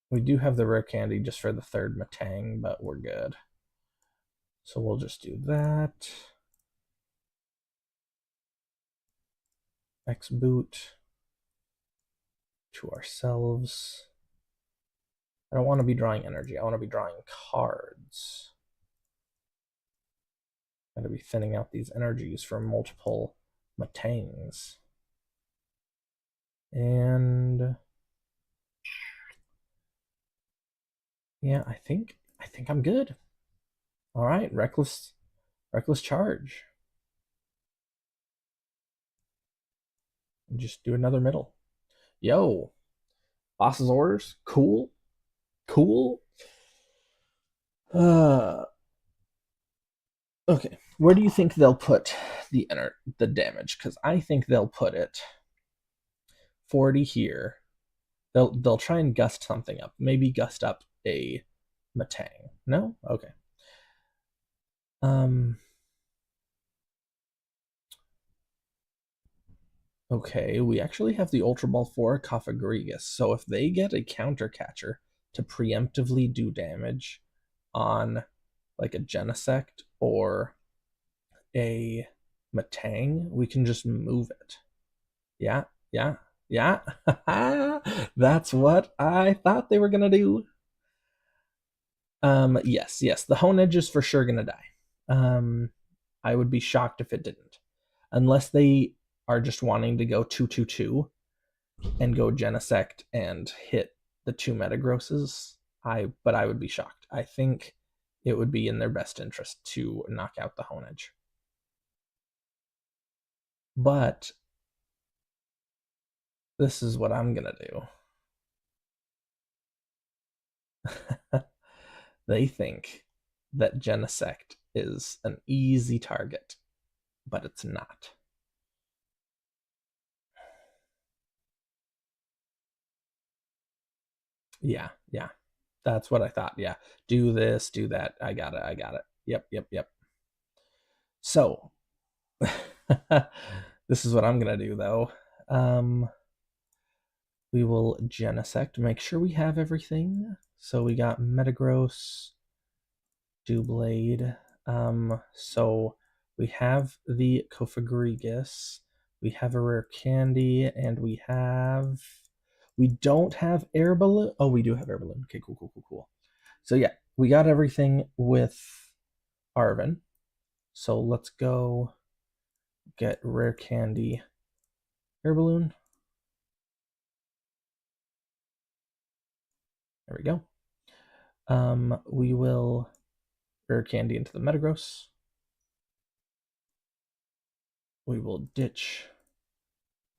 S1: We do have the rare candy just for the third Matang, but we're good. So we'll just do that. X boot to ourselves. I don't want to be drawing energy. I want to be drawing cards. I'm going to be thinning out these energies for multiple Matangs. And yeah, I think I'm good. All right, reckless charge. And just do another middle. Yo, boss's orders. Cool. Cool. Uh okay. Where do you think they'll put the damage? Because I think they'll put it 40 here. They'll try and gust something up. Maybe gust up a Matang. No? Okay. Um Okay, we actually have the Ultra Ball for Cophagrigus, so if they get a counter catcher to preemptively do damage on like a Genesect or a Matang, we can just move it. Yeah, yeah, yeah. That's what I thought they were gonna do. Yes, the Hone Edge is for sure gonna die. I would be shocked if it didn't, unless they are just wanting to go 2-2-2 and go Genesect and hit the two Metagrosses. But I would be shocked. I think it would be in their best interest to knock out the Hone Edge. But this is what I'm gonna do. They think that Genesect is an easy target, but it's not. Yeah. That's what I thought. Yeah. Do this, do that. I got it. Yep. So this is what I'm gonna do though. We will Genesect, make sure we have everything. So we got Metagross, Doublade. So we have the Cophagrigus, we have a rare candy, and we don't have air balloon. Oh, we do have air balloon. Okay, cool. So yeah, we got everything with Arven. So let's go get rare candy, air balloon. There we go. We will rare candy into the Metagross. We will ditch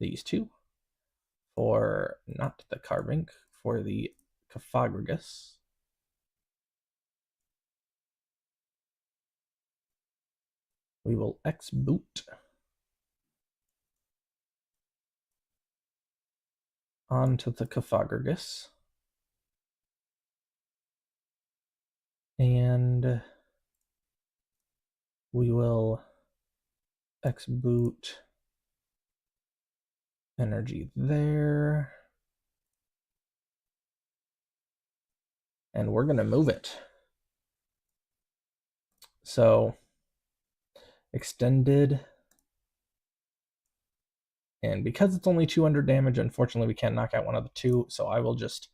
S1: these two for not the Carbink, for the Cophagrigus. We will X boot onto the Cophagrigus. And we will X boot energy there. And we're going to move it. So extended. And because it's only 200 damage, unfortunately, we can't knock out one of the two. So I will just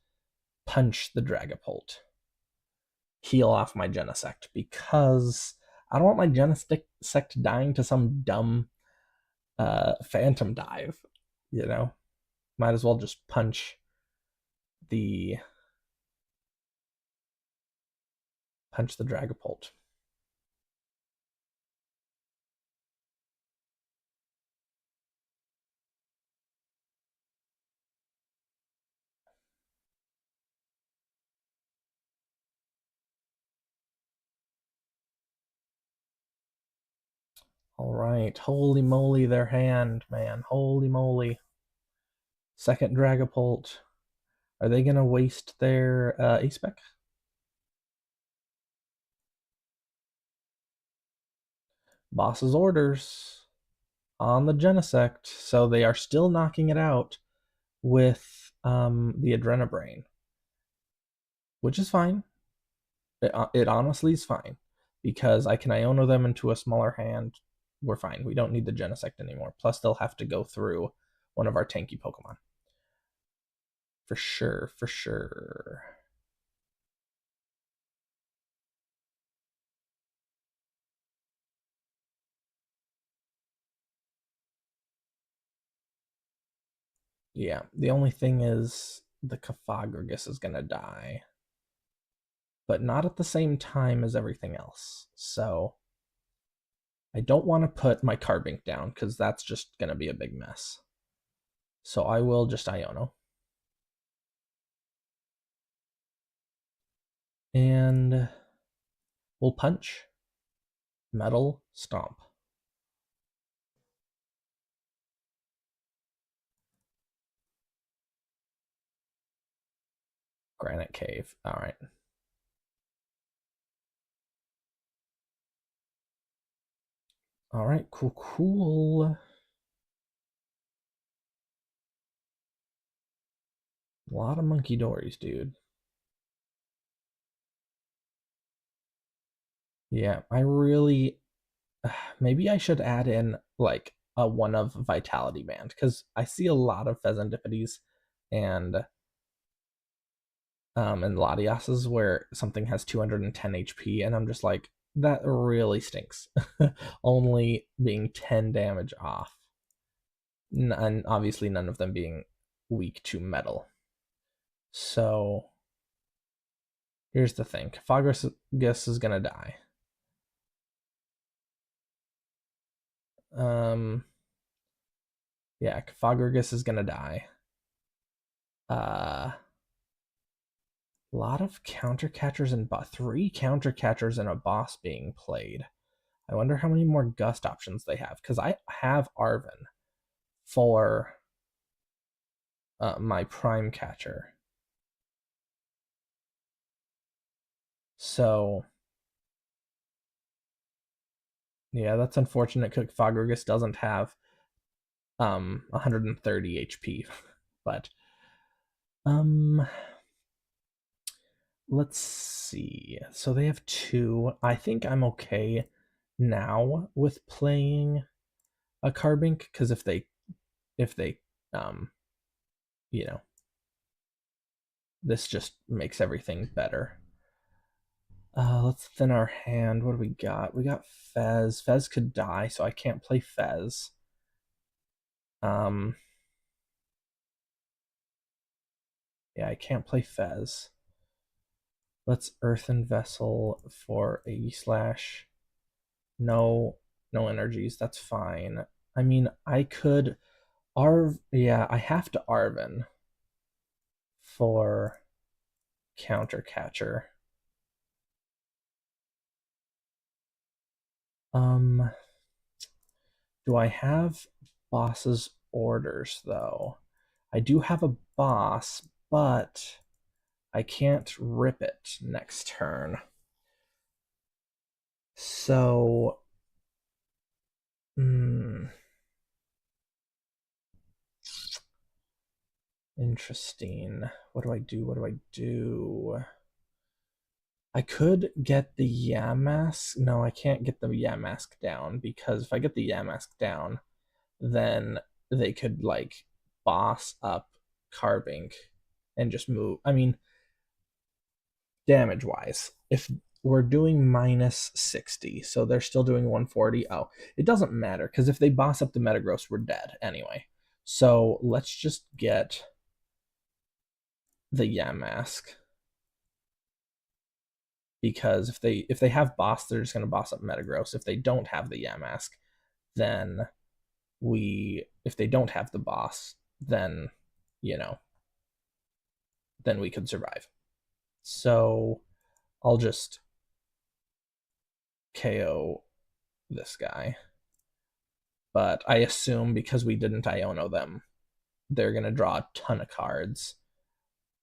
S1: punch the Dragapult. Heal off my Genesect because I don't want my Genesect dying to some dumb Phantom Dive. You know, might as well just punch the punch the Dragapult. All right. Holy moly, their hand, man. Holy moly. Second Dragapult. Are they going to waste their A-Spec? Boss's orders on the Genesect. So they are still knocking it out with the Adrenabrain, which is fine. It honestly is fine because I can Iono them into a smaller hand. We're fine. We don't need the Genesect anymore. Plus, they'll have to go through one of our tanky Pokemon. For sure, for sure. Yeah, the only thing is the Cofagrigus is going to die, but not at the same time as everything else. So I don't want to put my Carbink down because that's just going to be a big mess. So I will just Iono. And we'll punch. Metal Stomp. Granite Cave. All right. All right, cool, cool. A lot of monkey dories, dude. Yeah, I really maybe I should add in like a one of Vitality Band because I see a lot of Phesandipides and Latiases where something has 210 HP, and I'm just like, that really stinks. Only being 10 damage off. And obviously none of them being weak to metal. So here's the thing. Cofagrigus is gonna die. Yeah, Cofagrigus is gonna die. A lot of counter catchers and 3 counter catchers and a boss being played. I wonder how many more gust options they have because I have Arven for my prime catcher. So yeah, that's unfortunate. Cofagrigus doesn't have 130 HP, but um let's see. So they have 2. I think I'm okay now with playing a Carbink because if they um you know, this just makes everything better. Let's thin our hand. What do we got? We got Fez. Fez could die, so I can't play Fez. Um, yeah, I can't play Fez. Let's Earthen Vessel for a slash. No, no energies. That's fine. I mean, I could Yeah, I have to Arven for counter catcher. Um, do I have boss's orders though? I do have a boss, but I can't rip it next turn. So, interesting. What do I do? What do I do? I could get the Yamask. No, I can't get the Yamask down because if I get the Yamask down, then they could like boss up Carbink and just move. I mean, damage wise, if we're doing minus 60, so they're still doing 140. Oh, it doesn't matter because if they boss up the Metagross, we're dead anyway. So let's just get the Yamask. because if they have boss, they're just gonna boss up Metagross. If they don't have the Yamask, then we if they don't have the boss, then you know, then we could survive. So I'll just KO this guy. But I assume because we didn't Iono them, they're gonna draw a ton of cards,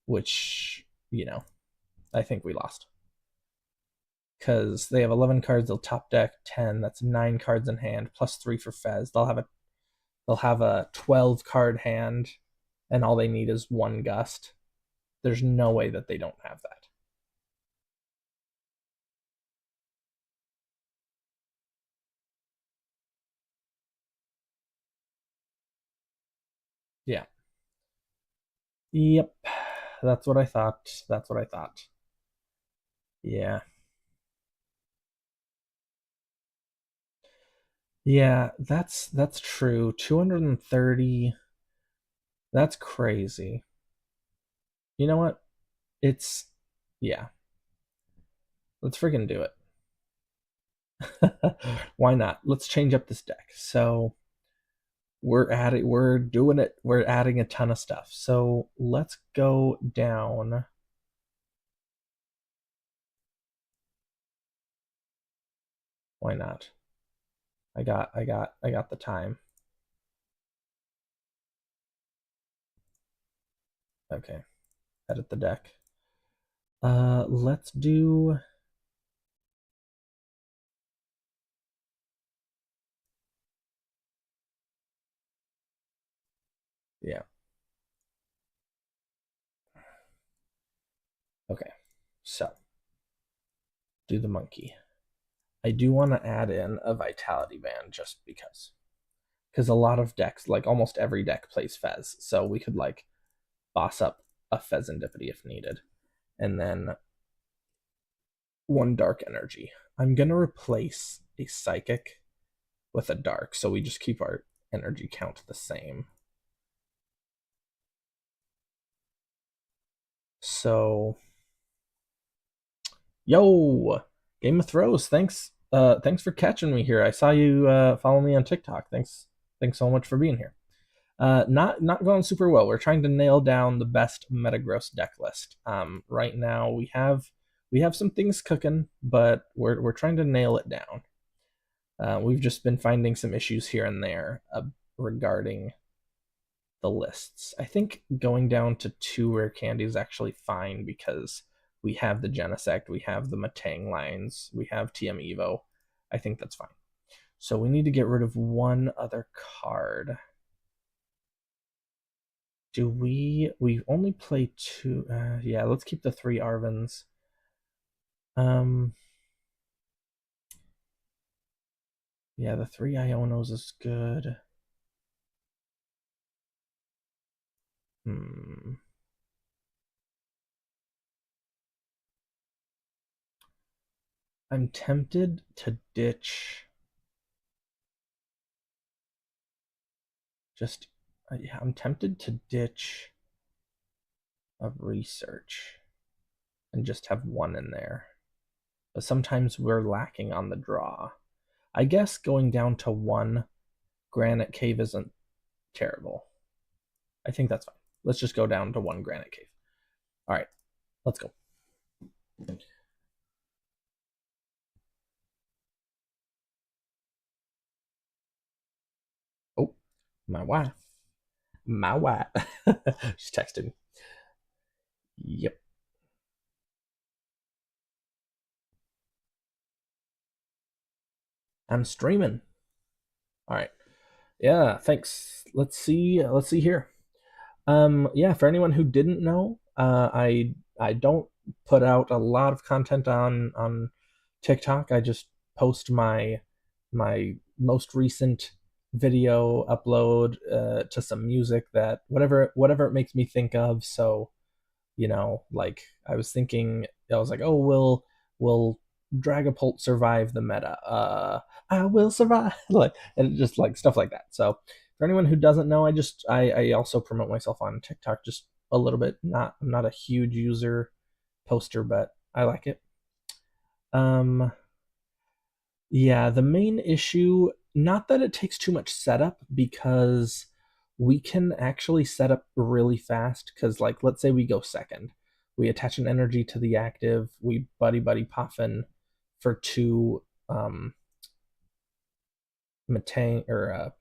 S1: which, I think we lost. Because they have 11 cards, they'll top deck 10. That's 9 cards in hand, plus 3 for Fez. They'll have a 12 card hand, and all they need is one gust. There's no way that they don't have that. Yeah. Yep. That's what I thought. That's what I thought. Yeah. Yeah, that's true. 230. That's crazy. You know what? It's Yeah. Let's freaking do it. Why not? Let's change up this deck. So we're doing it. We're adding a ton of stuff. So let's go down. Why not? I got the time. Okay. Edit the deck. Let's do yeah. Okay. So, do the monkey. I do want to add in a vitality band just because a lot of decks, like almost every deck plays Fez, so we could like boss up a Fezandipity if needed. And then one dark energy. I'm gonna replace a psychic with a dark, so we just keep our energy count the same. So, yo, Game of Thrones, thanks for catching me here. I saw you follow me on TikTok. Thanks so much for being here. Not going super well. We're trying to nail down the best Metagross deck list. Right now we have some things cooking, but we're trying to nail it down. We've just been finding some issues here and there regarding the lists. I think going down to 2 rare candy is actually fine because we have the Genesect, we have the Matang lines, we have TM Evo. I think that's fine. So we need to get rid of one other card. Do we only play 2? Yeah, let's keep the 3 Arvins. Yeah, the 3 Ionos is good. I'm tempted to ditch just yeah, I'm tempted to ditch a research and just have one in there. But sometimes we're lacking on the draw. I guess going down to 1 Granite Cave isn't terrible. I think that's fine. Let's just go down to 1 Granite Cave. All right, let's go. Oh, my wife. My wife. She's texted me. Yep. I'm streaming. All right. Yeah, thanks. Let's see here. Yeah, for anyone who didn't know, I don't put out a lot of content on TikTok. I just post my most recent video upload to some music that whatever it makes me think of. So, like I was thinking, I was like, oh, will Dragapult survive the meta? I will survive, like, and just like stuff like that. So, for anyone who doesn't know, I also promote myself on TikTok just a little bit. I'm not a huge user poster, but I like it. Um, yeah, the main issue, not that it takes too much setup, because we can actually set up really fast. Because, like, let's say we go second, we attach an energy to the active, we buddy buddy puffin for two Metang or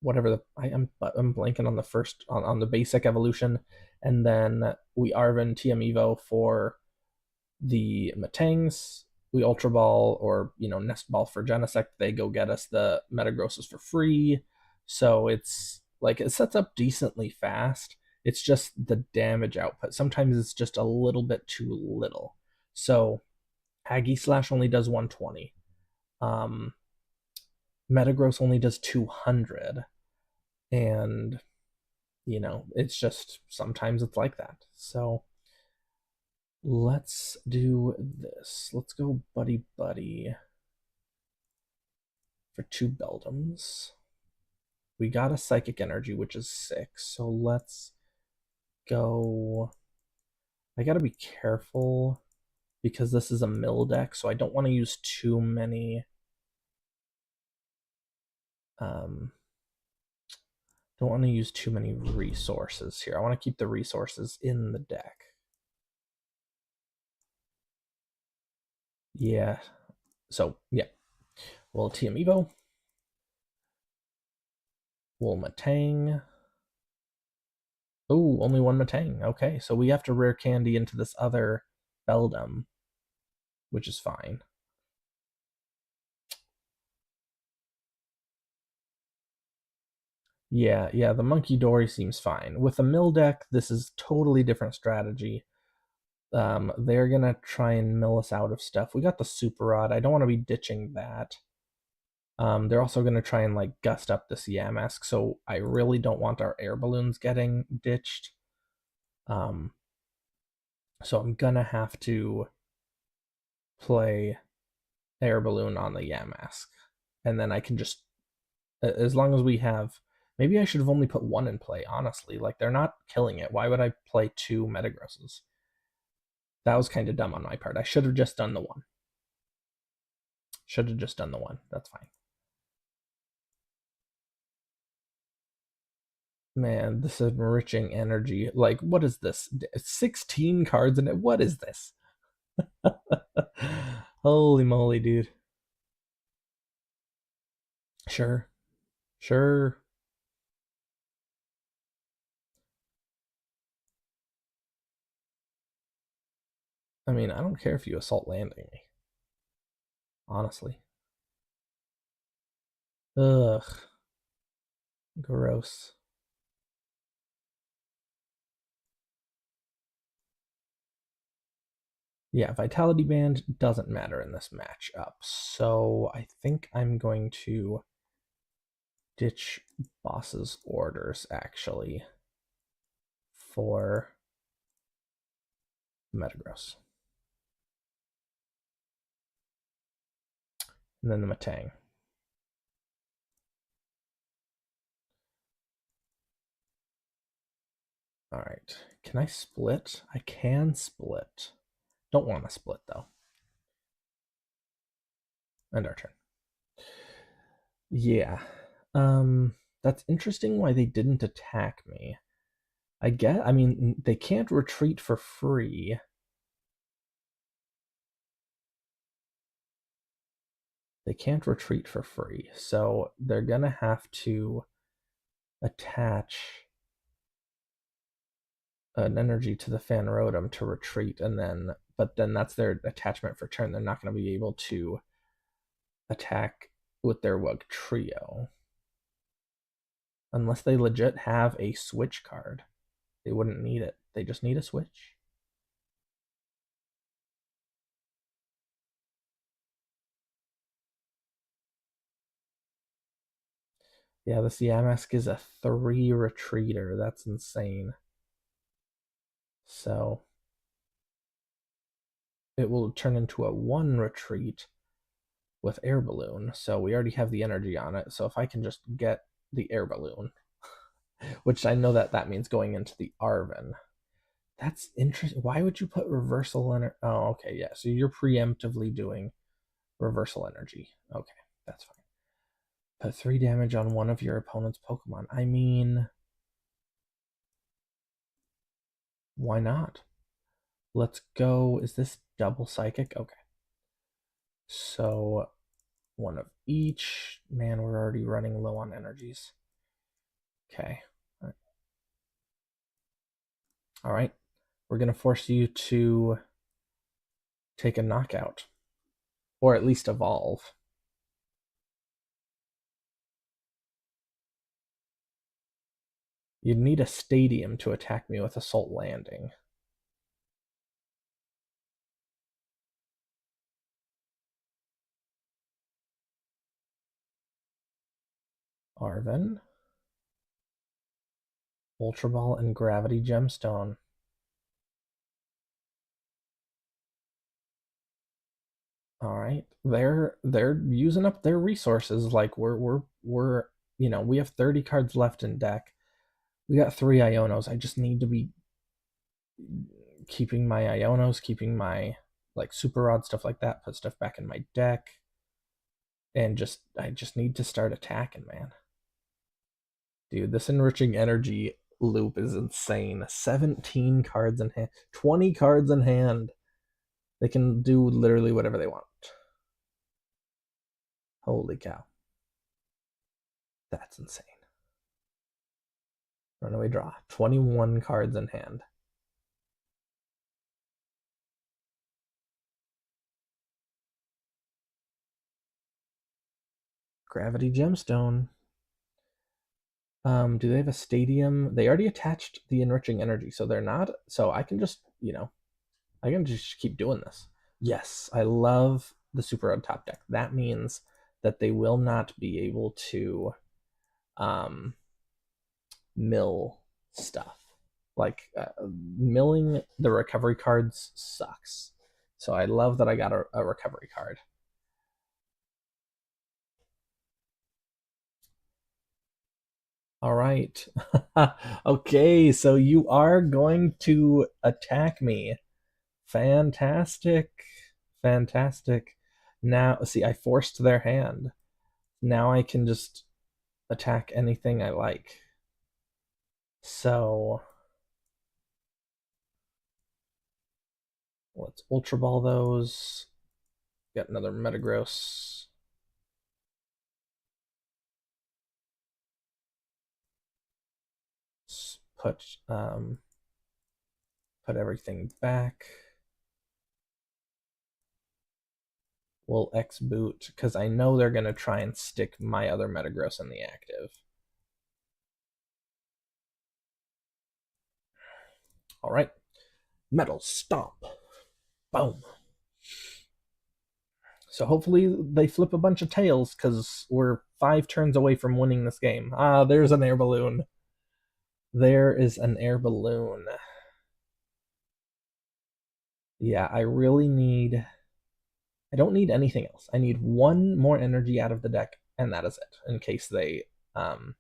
S1: whatever I'm blanking on the first on the basic evolution, and then we Arvin TM Evo for the Matangs. We Ultra Ball or Nest Ball for Genesect. They go get us the Metagrosses for free. So it's like it sets up decently fast. It's just the damage output. Sometimes it's just a little bit too little. So Aggie Slash only does 120. Um, Metagross only does 200. And it's just sometimes it's like that. So let's do this. Let's go buddy buddy for two Beldums. We got a Psychic Energy, which is 6. So let's go. I gotta be careful because this is a mill deck, so I don't want to use too many. Um, don't want to use too many resources here. I want to keep the resources in the deck. Yeah. So yeah, we'll TM Evo. We'll Matang. Oh, only one Matang. Okay, so we have to rare candy into this other Beldum, which is fine. Yeah, the Monkey Dory seems fine. With the mill deck, this is totally different strategy. They're gonna try and mill us out of stuff. We got the Super Rod. I don't want to be ditching that. They're also gonna try and like gust up this Yamask, so I really don't want our air balloons getting ditched. Um, so I'm gonna have to play air balloon on the Yamask, and then I can just, as long as we have, maybe I should have only put one in play. Honestly, like they're not killing it. Why would I play two Metagrosses? That was kind of dumb on my part. I should have just done the one. Should have just done the one. That's fine. Man, this enriching energy. Like, what is this? 16 cards in it. What is this? Holy moly, dude. Sure. Sure. I mean, I don't care if you assault landing me. Honestly. Ugh. Gross. Yeah, Vitality Band doesn't matter in this matchup. So I think I'm going to ditch boss's orders actually for Metagross. And then the Matang. Alright. Can I split? I can split. Don't want to split though. And our turn. Yeah. That's interesting why they didn't attack me. I mean, they can't retreat for free. They can't retreat for free. So they're gonna have to attach an energy to the Phanrotom to retreat, and then but then that's their attachment for turn. They're not going to be able to attack with their Wug Trio unless they legit have a switch card. They wouldn't need it. They just need a switch. Yeah, this Yamask is a 3 retreater. That's insane. So it will turn into a 1 retreat with air balloon. So we already have the energy on it. So if I can just get the air balloon, which I know that means going into the Arvin, That's interesting. Why would you put reversal energy? Oh, okay, yeah. So you're preemptively doing reversal energy. Okay, that's fine. Put 3 damage on one of your opponent's Pokemon. I mean, why not? Let's go. Is this double psychic? Okay. So one of each. Man, we're already running low on energies. Okay. All right. We're going to force you to take a knockout, or at least evolve. You'd need a stadium to attack me with Assault Landing. Arven, Ultra Ball, and Gravity Gemstone. All right, they're using up their resources. Like we're we have 30 cards left in deck. We got 3 Ionos. I just need to be keeping my Ionos, keeping my like Super Rod, stuff like that. Put stuff back in my deck, and I just need to start attacking, man. Dude, this enriching energy loop is insane. 17 cards in hand, 20 cards in hand. They can do literally whatever they want. Holy cow. That's insane. Runaway draw. 21 cards in hand. Gravity Gemstone. Do they have a stadium? They already attached the enriching energy, so they're not. So I can just, I can just keep doing this. Yes, I love the Super on top deck. That means that they will not be able to um, mill stuff. Like milling the recovery cards sucks. So I love that I got a recovery card. All right. Okay, so you are going to attack me. Fantastic. Fantastic. Now, see, I forced their hand. Now I can just attack anything I like. So let's Ultra Ball those. Got another Metagross. Put put everything back. We'll X boot because I know they're gonna try and stick my other Metagross in the active. All right, Metal Stomp. Boom. So hopefully they flip a bunch of tails because we're 5 turns away from winning this game. Ah, there's an air balloon. There is an air balloon. Yeah, I really need. I don't need anything else. I need one more energy out of the deck, and that is it. Um,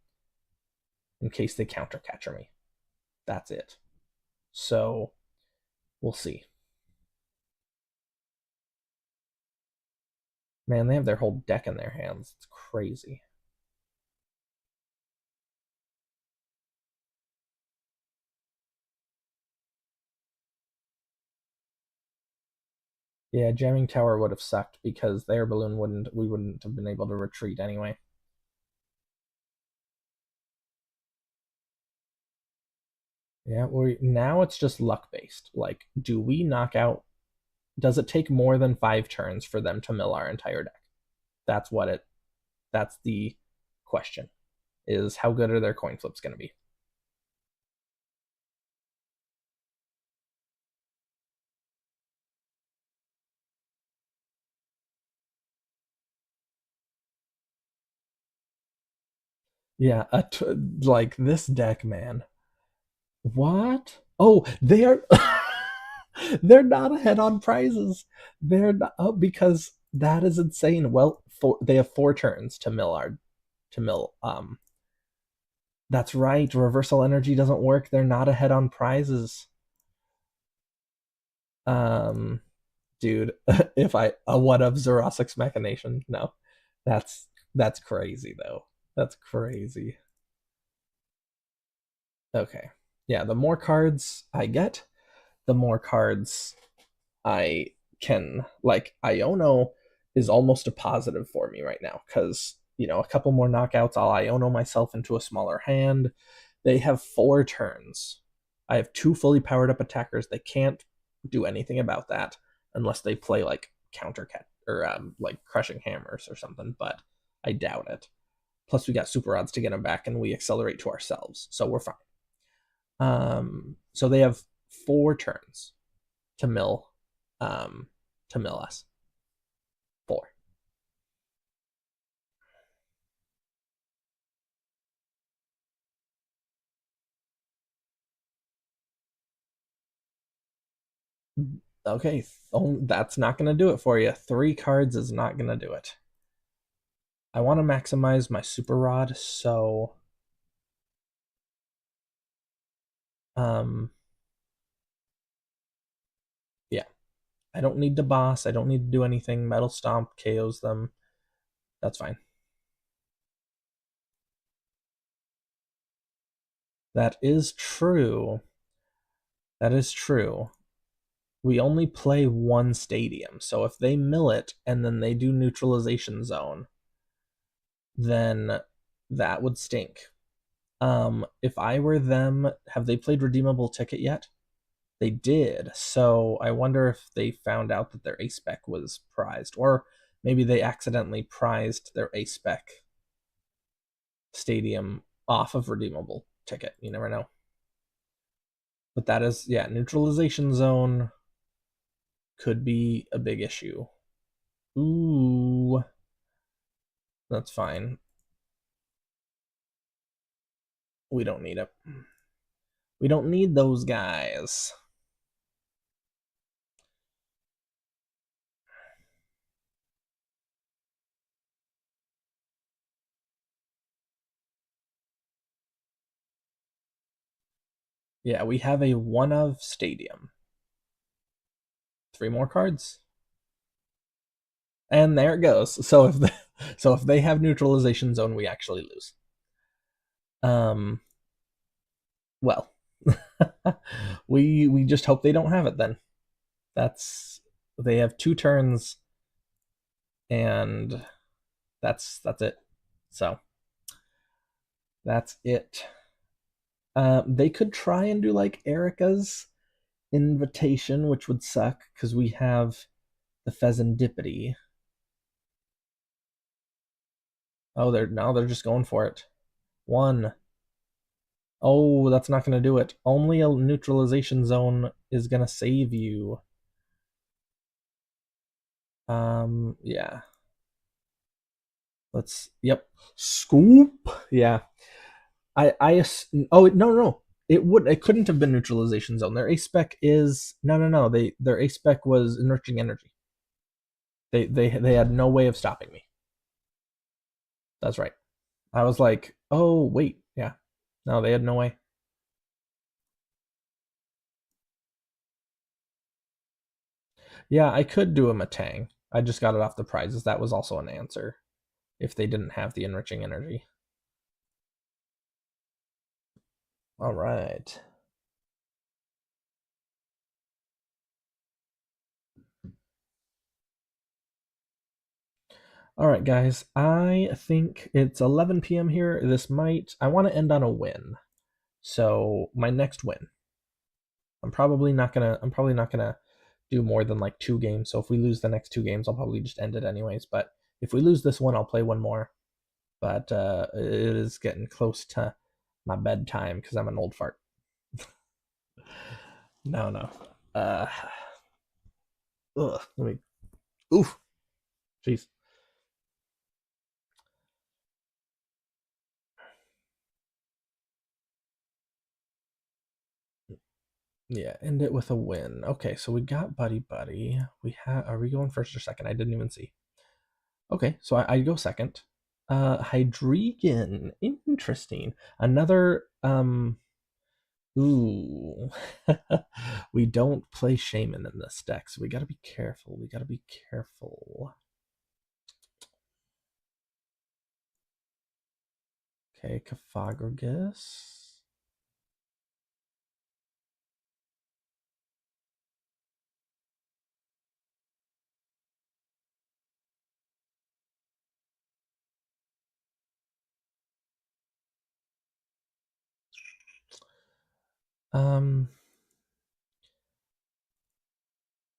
S1: in case they counter catcher me. That's it. So we'll see. Man, they have their whole deck in their hands. It's crazy. Yeah, jamming tower would have sucked because their balloon we wouldn't have been able to retreat anyway. Yeah, now it's just luck based. Like, do we knock out? Does it take more than 5 turns for them to mill our entire deck? That's what it. That's the question. Is how good are their coin flips going to be? Yeah, like this deck, man. What? Oh, they're they're not ahead on prizes. They're not because that is insane. Well, they have 4 turns to mill our to mill. That's right. Reversal energy doesn't work. They're not ahead on prizes. Um, dude, if I a what of Zerosic's machination? No, that's that's crazy though. That's crazy. Okay, yeah. The more cards I get, the more cards I can like. Iono is almost a positive for me right now because a couple more knockouts, I'll Iono myself into a smaller hand. They have 4 turns. I have 2 fully powered up attackers. They can't do anything about that unless they play like counter cat or like crushing hammers or something. But I doubt it. Plus, we got super odds to get them back, and we accelerate to ourselves, so we're fine. So they have 4 turns to mill, um, to mill us. 4. Okay, that's not going to do it for you. 3 cards is not going to do it. I want to maximize my super rod, so um, yeah. I don't need to boss. I don't need to do anything. Metal Stomp KOs them. That's fine. That is true. That is true. We only play one stadium, so if they mill it and then they do neutralization zone, then that would stink. If I were them, have they played Redeemable Ticket yet? They did. So I wonder if they found out that their A spec was prized, or maybe they accidentally prized their A spec stadium off of Redeemable Ticket. You never know. But that is, yeah, neutralization zone could be a big issue. Ooh, that's fine. We don't need it. We don't need those guys. Yeah, we have a one of stadium. 3 more cards. And there it goes. So if they have neutralization zone, we actually lose. Um well, we just hope they don't have it then. That's they have 2 turns and that's it. So that's it. They could try and do like Erica's invitation, which would suck because we have the Pheasantipity. Oh, they're just going for it. 1. Oh, that's not going to do it. Only a neutralization zone is going to save you. Yeah. Yep. Scoop. Yeah. Oh, no. It couldn't have been neutralization zone. Their A spec is, no. Their A spec was enriching energy. They had no way of stopping me. That's right. I was like, oh, wait. Yeah. No, they had no way. Yeah, I could do a Matang. I just got it off the prizes. That was also an answer if they didn't have the enriching energy. All right. All right, guys. I think it's 11 p.m. here. I want to end on a win. So, my next win. I'm probably not going to do more than like 2 games. So, if we lose the next 2 games, I'll probably just end it anyways, but if we lose this one, I'll play one more. But it is getting close to my bedtime cuz I'm an old fart. No. Uh let me oof. Jeez. Yeah, end it with a win. Okay, so we got Buddy Buddy. Are we going first or second? I didn't even see. Okay, so I go second. Hydreigon. Interesting. Another Ooh. We don't play Shaman in this deck, so we gotta be careful. We gotta be careful. Okay, Caphagorgus. Um,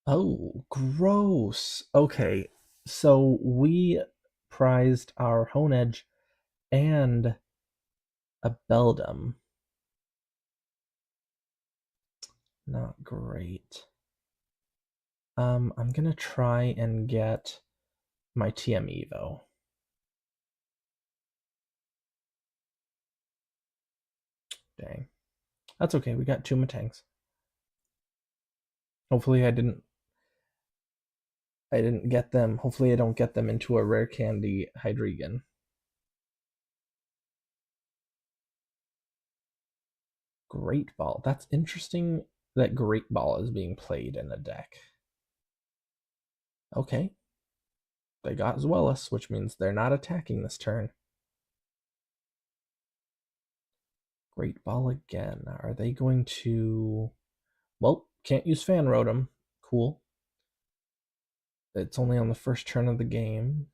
S1: oh, gross. Okay, so we prized our Hone Edge and a Beldum. Not great. I'm gonna try and get my TM Evo. Dang. That's okay, we got two Matangs. Hopefully I didn't get them. Hopefully I don't get them into a rare candy Hydreigon. Great Ball. That's interesting that Great Ball is being played in a deck. Okay. They got Zweilous, which means they're not attacking this turn. Great Ball again. Are they going to... Well, can't use Fan Rotom. Cool. It's only on the first turn of the game.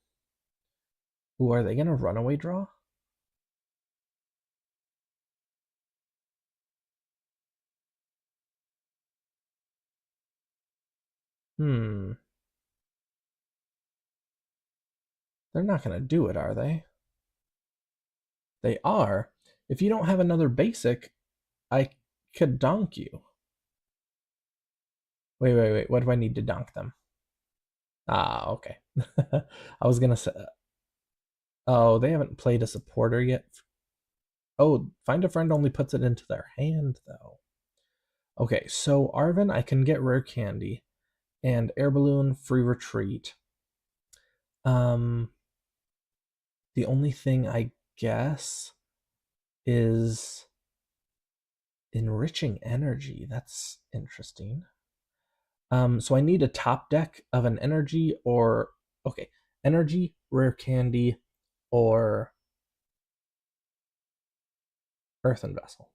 S1: Ooh, are they going to Runaway Draw? Hmm. They're not going to do it, are they? They are. If you don't have another basic, I could donk you. Wait. What do I need to donk them? Ah, okay. I was gonna say, oh, they haven't played a supporter yet. Oh, Find a Friend only puts it into their hand, though. Okay, so Arven, I can get Rare Candy, and Air Balloon, Free Retreat. Um, the only thing I guess is Enriching Energy. That's interesting. So I need a top deck of an energy or okay, energy, rare candy, or earthen vessel.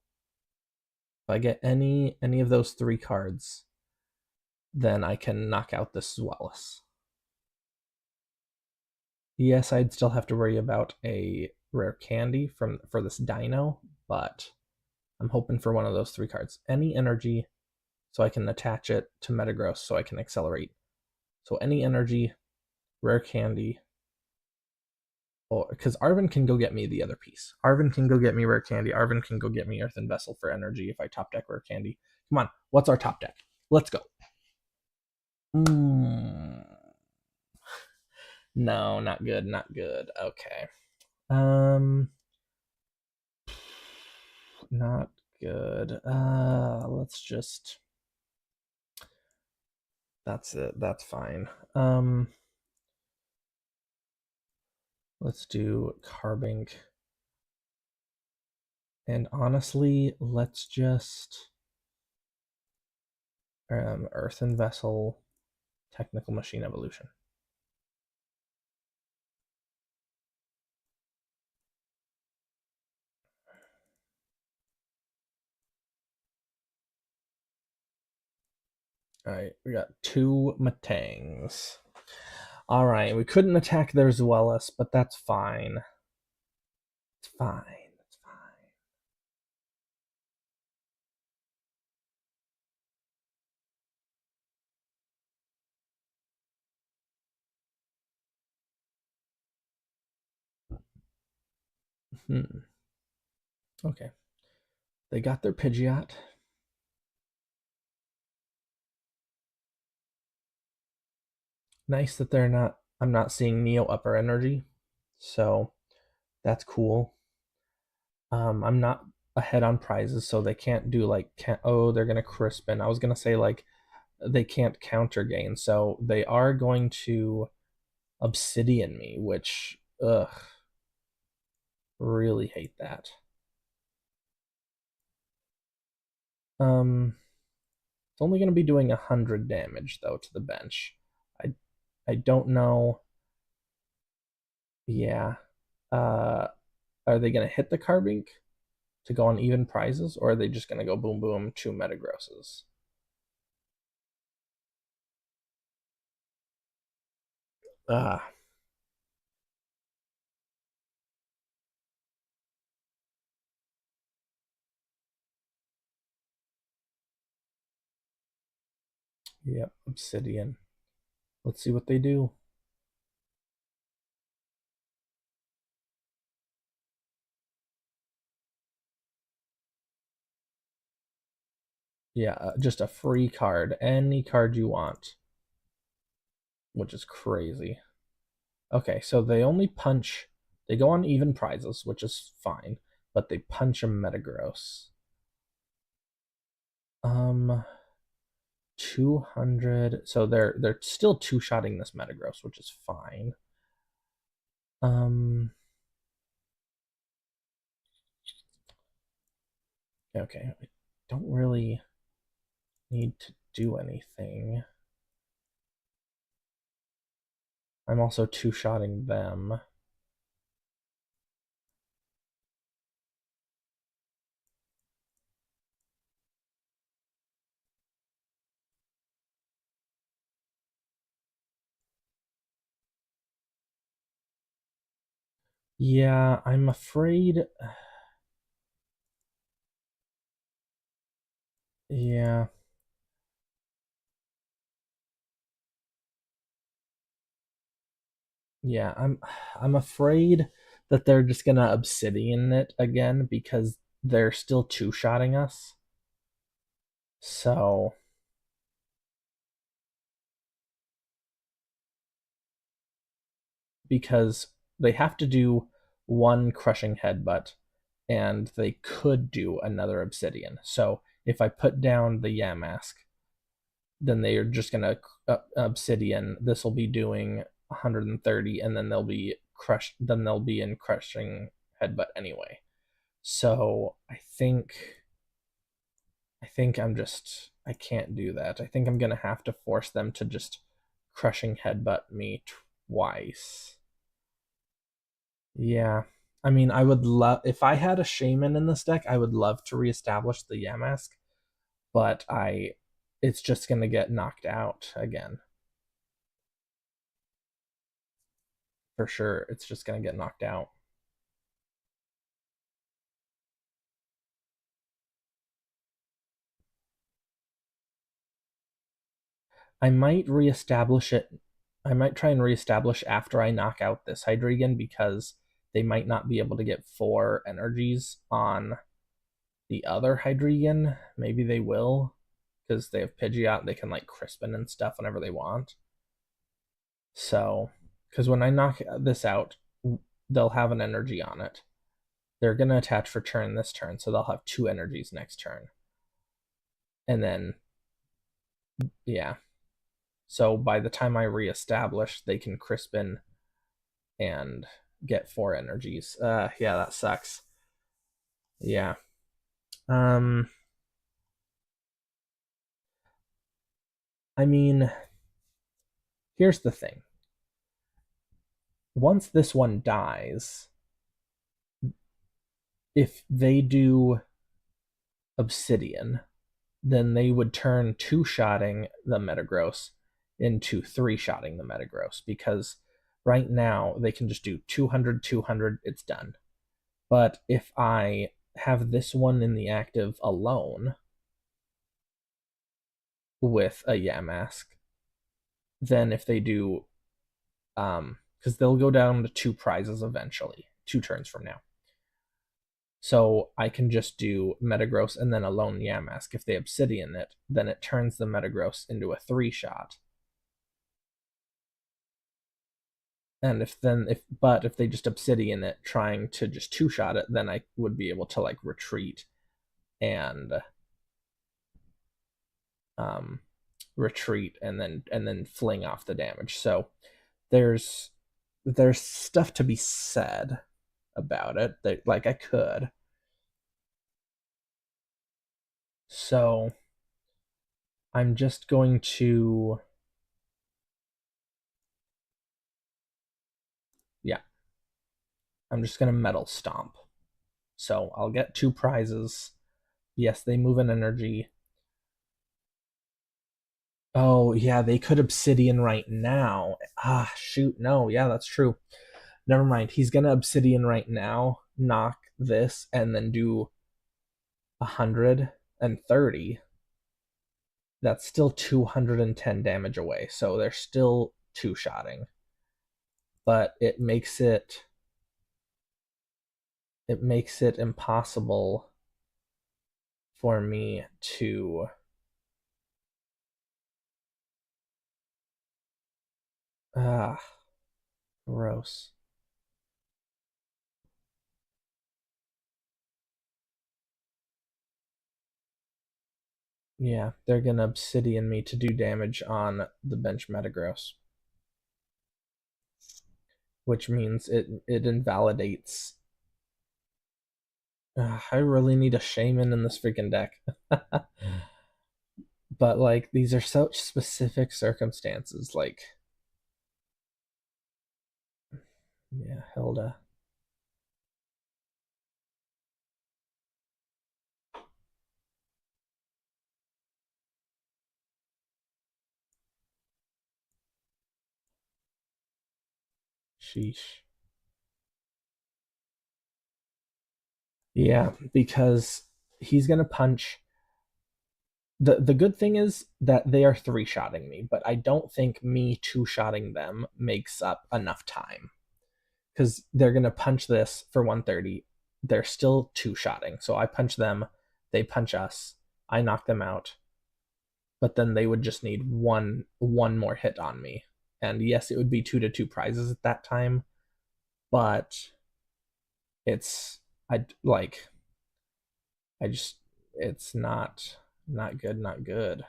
S1: If I get any of those three cards, then I can knock out this Zweilous. Yes, I'd still have to worry about a rare candy for this dino, but I'm hoping for one of those three cards. Any energy, so I can attach it to Metagross so I can accelerate. So any energy, rare candy, or because Arvin can go get me the other piece. Arvin can go get me rare candy. Arvin can go get me Earthen Vessel for energy if I top deck rare candy. Come on, what's our top deck? Let's go. Mm, no, not good, not good. Okay. Um, not good. Let's just. That's it. That's fine. Let's do Carbink. And honestly, let's just Earthen Vessel, Technical Machine Evolution. Alright, we got two Matangs. Alright, we couldn't attack their Zweilous, but that's fine. It's fine. It's fine. Hmm. Okay. They got their Pidgeot. Nice that they're not I'm not seeing Neo Upper Energy. So that's cool. I'm not ahead on prizes, so they can't do like oh, they're gonna Crispin. I was gonna say like they can't counter gain, so they are going to Obsidian me, which ugh, really hate that. It's only going to be doing 100 damage though to the bench. I I don't know. Yeah. Uh, are they going to hit the carbink to go on even prizes, or are they just going to go boom boom two Metagrosses? Ah, yep, Obsidian. Let's see what they do. Yeah, just a free card, any card you want, which is crazy. Okay, so they only punch. They go on even prizes, which is fine, but they punch a Metagross. 200. So they're still two-shotting this Metagross, which is fine. Um, okay, I don't really need to do anything. I'm also two-shotting them. Yeah, I'm afraid. Yeah, yeah, I'm afraid that they're just gonna obsidian it again because they're still two-shotting us. So because they have to do one crushing headbutt and they could do another obsidian. So if I put down the Yamask, then they are just gonna obsidian. This will be doing 130, and then they'll be crushed. Then they'll be in crushing headbutt anyway. So I think I can't do that. I think I'm gonna have to force them to just crushing headbutt me twice. Yeah. I mean, I would love if I had a shaman in this deck, I would love to reestablish the Yamask, but I it's just gonna get knocked out again. For sure. It's just gonna get knocked out. I might reestablish it. I might try and reestablish after I knock out this Hydreigon because they might not be able to get four energies on the other Hydreigon. Maybe they will because they have Pidgeot. They can like Crispin and stuff whenever they want. So, because when I knock this out, they'll have an energy on it. They're going to attach for turn this turn, so they'll have two energies next turn. And then, yeah. So by the time I reestablish, they can Crispin and get four energies. Yeah, that sucks. Yeah. Um, I mean, here's the thing. Once this one dies, if they do Obsidian, then they would turn two-shotting the Metagross into three-shotting the Metagross because right now they can just do 200, 200, it's done. But if I have this one in the active alone with a Yamask, then if they do, because they'll go down to two prizes eventually, two turns from now. So I can just do Metagross and then alone Yamask. If they Obsidian it, then it turns the Metagross into a three shot. And if they just Obsidian it, trying to just two shot it, then I would be able to like retreat and um retreat and then fling off the damage. So there's there's stuff to be said about it that like I could. So I'm just going to, yeah, I'm just going to Metal Stomp. So I'll get 2 prizes. Yes, they move an energy. Oh, yeah, they could Obsidian right now. Ah, shoot. No, yeah, that's true. Never mind. He's going to Obsidian right now, knock this, and then do 130. That's still 210 damage away. So they're still two-shotting. But it makes it impossible for me to ah gross. Yeah, they're gonna obsidian me to do damage on the bench Metagross, which means it invalidates. I really need a shaman in this freaking deck. But like these are such specific circumstances, like yeah, Hilda. Sheesh. Yeah, because he's gonna punch. The good thing is that they are three-shotting me, but I don't think me two-shotting them makes up enough time. Because they're gonna punch this for 130. They're still two-shotting. So I punch them, they punch us, I knock them out, but then they would just need one more hit on me. And yes, it would be 2 to 2 prizes at that time, but it's I like I just it's not good, not good.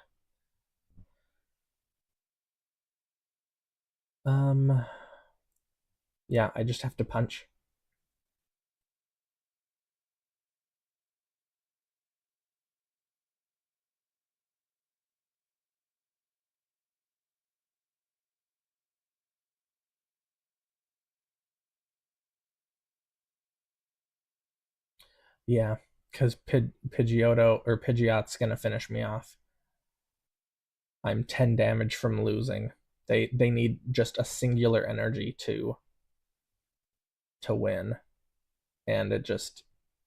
S1: Um yeah, I just have to punch. Yeah, because Pidgeotto or Pidgeot's gonna finish me off. I'm 10 damage from losing. They need just a singular energy to win, and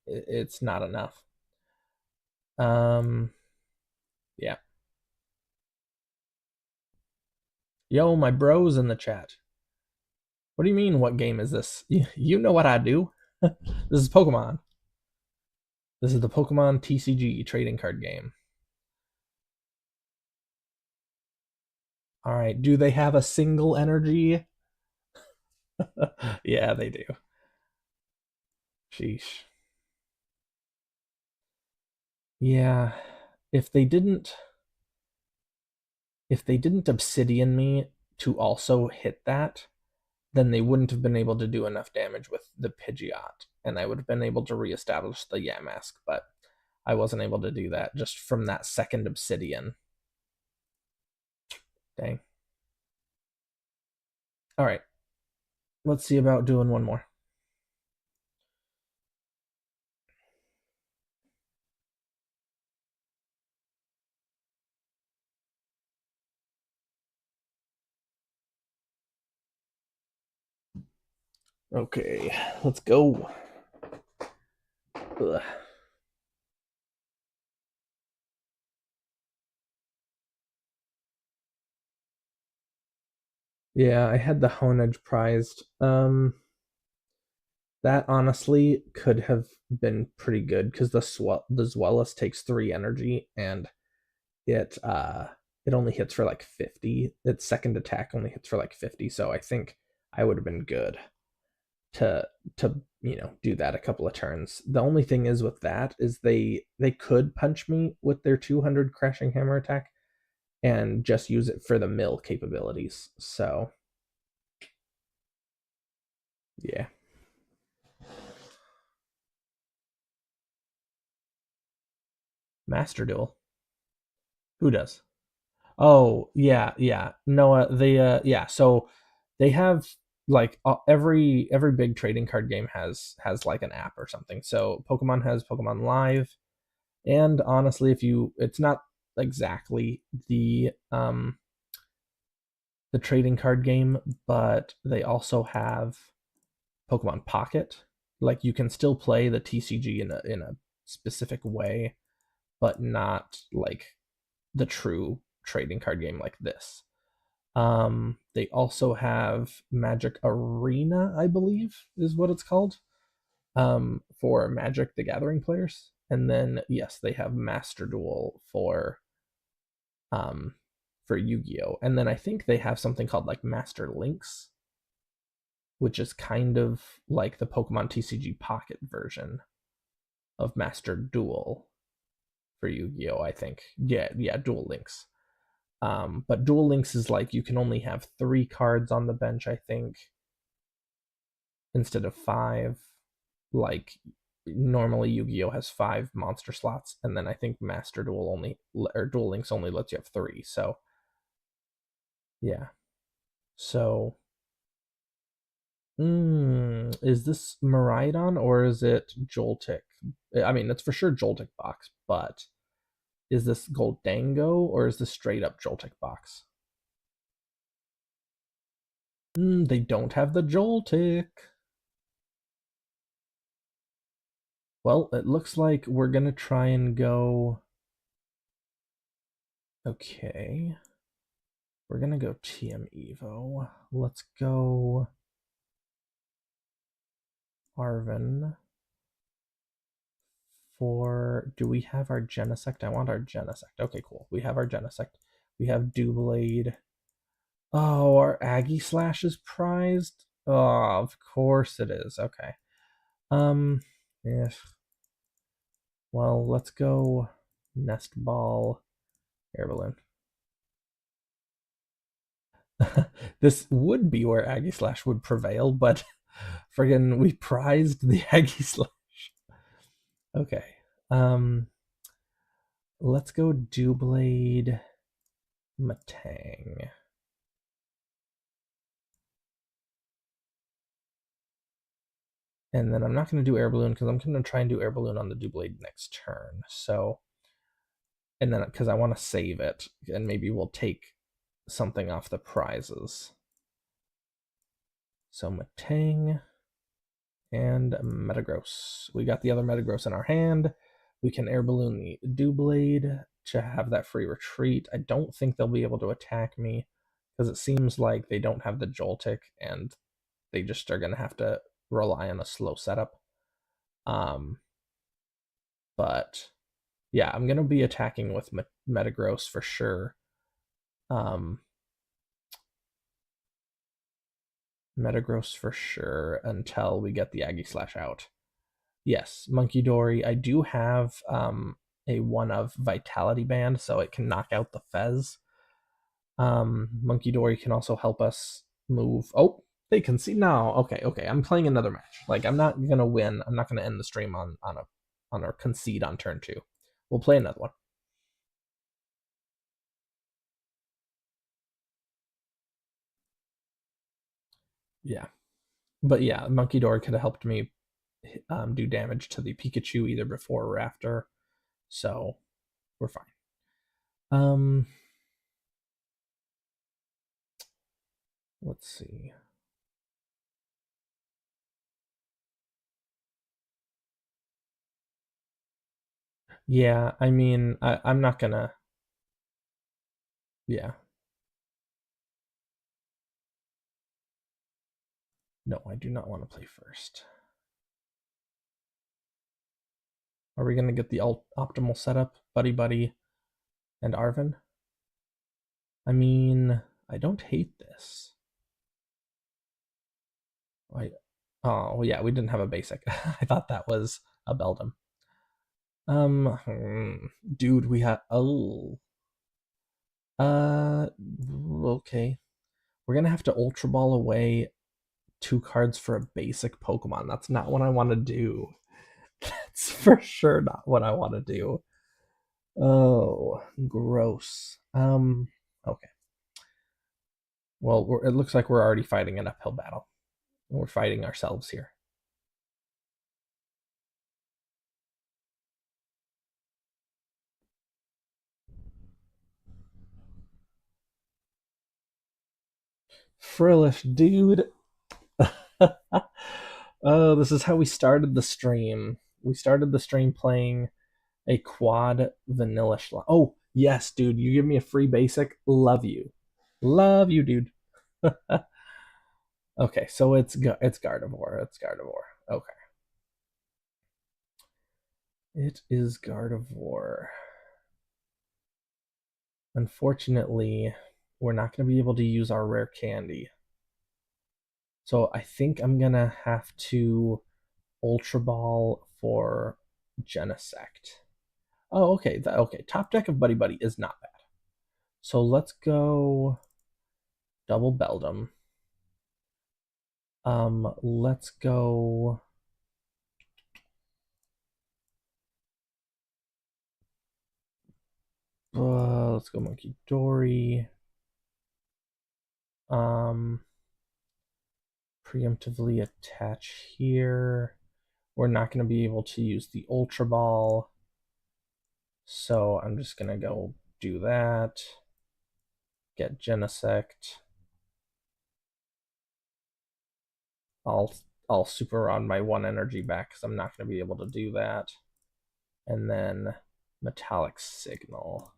S1: it's not enough. Um, yeah. Yo, my bros in the chat. What do you mean? What game is this? You know what I do. This is Pokemon. This is the Pokemon TCG trading card game. All right. Do they have a single energy? Yeah, they do. Sheesh. Yeah. If they didn't if they didn't obsidian me to also hit that, then they wouldn't have been able to do enough damage with the Pidgeot, and I would have been able to reestablish the Yamask, but I wasn't able to do that just from that second obsidian. Dang. All right, let's see about doing one more. Okay, let's go. Ugh. Yeah, I had the Honedge prized. That honestly could have been pretty good because the Zweilous takes 3 energy, and it it only hits for like 50. Its second attack only hits for like 50, so I think I would have been good to do that a couple of turns. The only thing is with that is they could punch me with their 200 crashing hammer attack and just use it for the mill capabilities. So yeah. Master Duel. Who does? Oh, yeah, yeah. Noah, they yeah, so they have like every big trading card game has like an app or something. So Pokemon has Pokemon Live, and honestly, if you it's not exactly the trading card game, but they also have Pokemon Pocket. Like you can still play the TCG in a specific way, but not like the true trading card game like this. They also have Magic Arena, I believe, is what it's called, for Magic the Gathering players. And then yes, they have Master Duel um, for Yu-Gi-Oh. And then I think they have something called like Master Links, which is kind of like the Pokemon TCG Pocket version of Master Duel for Yu-Gi-Oh. I think. Yeah, yeah, Duel Links. But Duel Links is like you can only have 3 cards on the bench, I think, instead of 5. Like normally Yu-Gi-Oh has 5 monster slots, and then I think Master Duel only or Duel Links only lets you have 3. So yeah. So is this Miraidon or is it Joltik? I mean, it's for sure Joltik box, but is this Goldango or is this straight up Joltik box? They don't have the Joltik. Well, it looks like we're gonna try and go. Okay. We're gonna go TM Evo. Let's go Arvin. For do we have our Genesect? I want our Genesect. Okay, cool. We have our Genesect. We have Doublade. Oh, our Aggie Slash is prized. Oh, of course it is. Okay. Yeah. Well, let's go Nest Ball, Air Balloon. This would be where Aggie Slash would prevail, but friggin' we prized the Aggie Slash. Okay. Um, let's go Doublade Matang. And then I'm not going to do Air Balloon because I'm going to try and do Air Balloon on the Doublade next turn. So, and then because I want to save it, and maybe we'll take something off the prizes. So Matang and Metagross. We got the other Metagross in our hand. We can Air Balloon the Doublade to have that free retreat. I don't think they'll be able to attack me because it seems like they don't have the Joltik and they just are going to have to rely on a slow setup. But yeah, I'm going to be attacking with Metagross for sure. Metagross for sure until we get the Aggie Slash out. Yes, Monkey Dory. I do have a one of Vitality Band, so it can knock out the Fez. Monkey Dory can also help us move. Oh, they can see now. Okay, okay. I'm playing another match. Like I'm not gonna win. I'm not gonna end the stream on a concede on turn 2. We'll play another one. Yeah, but yeah, Monkey Dory could have helped me do damage to the Pikachu either before or after. So we're fine. Um, let's see. Yeah, I mean, I'm not gonna. Yeah, no, I do not want to play first. Are we gonna get the optimal setup, Buddy Buddy and Arvin? I mean, I don't hate this. I, oh well, yeah, we didn't have a basic. I thought that was a Beldum. Dude, we had okay. We're gonna have to Ultra Ball away 2 cards for a basic Pokemon. That's not what I want to do. That's for sure not what I want to do. Oh, gross. Okay. Well, it looks like we're already fighting an uphill battle. We're fighting ourselves here. Frillish, dude. Oh, this is how we started the stream. We started the stream playing a quad vanilla slot. Oh, yes, dude. You give me a free basic. Love you. Love you, dude. Okay, so it's Gardevoir. It's Gardevoir. Okay. It is Gardevoir. Unfortunately, we're not going to be able to use our rare candy. So I think I'm going to have to Ultra Ball for Genesect. Oh, okay. Okay. Top deck of Buddy Buddy is not bad. So let's go double Beldum. Let's go. Let's go Monkey Dory. Um, Preemptively attach here. We're not going to be able to use the Ultra Ball. So I'm just going to go do that. Get Genesect. I'll I'll super rod my one energy back because I'm not going to be able to do that. And then Metallic Signal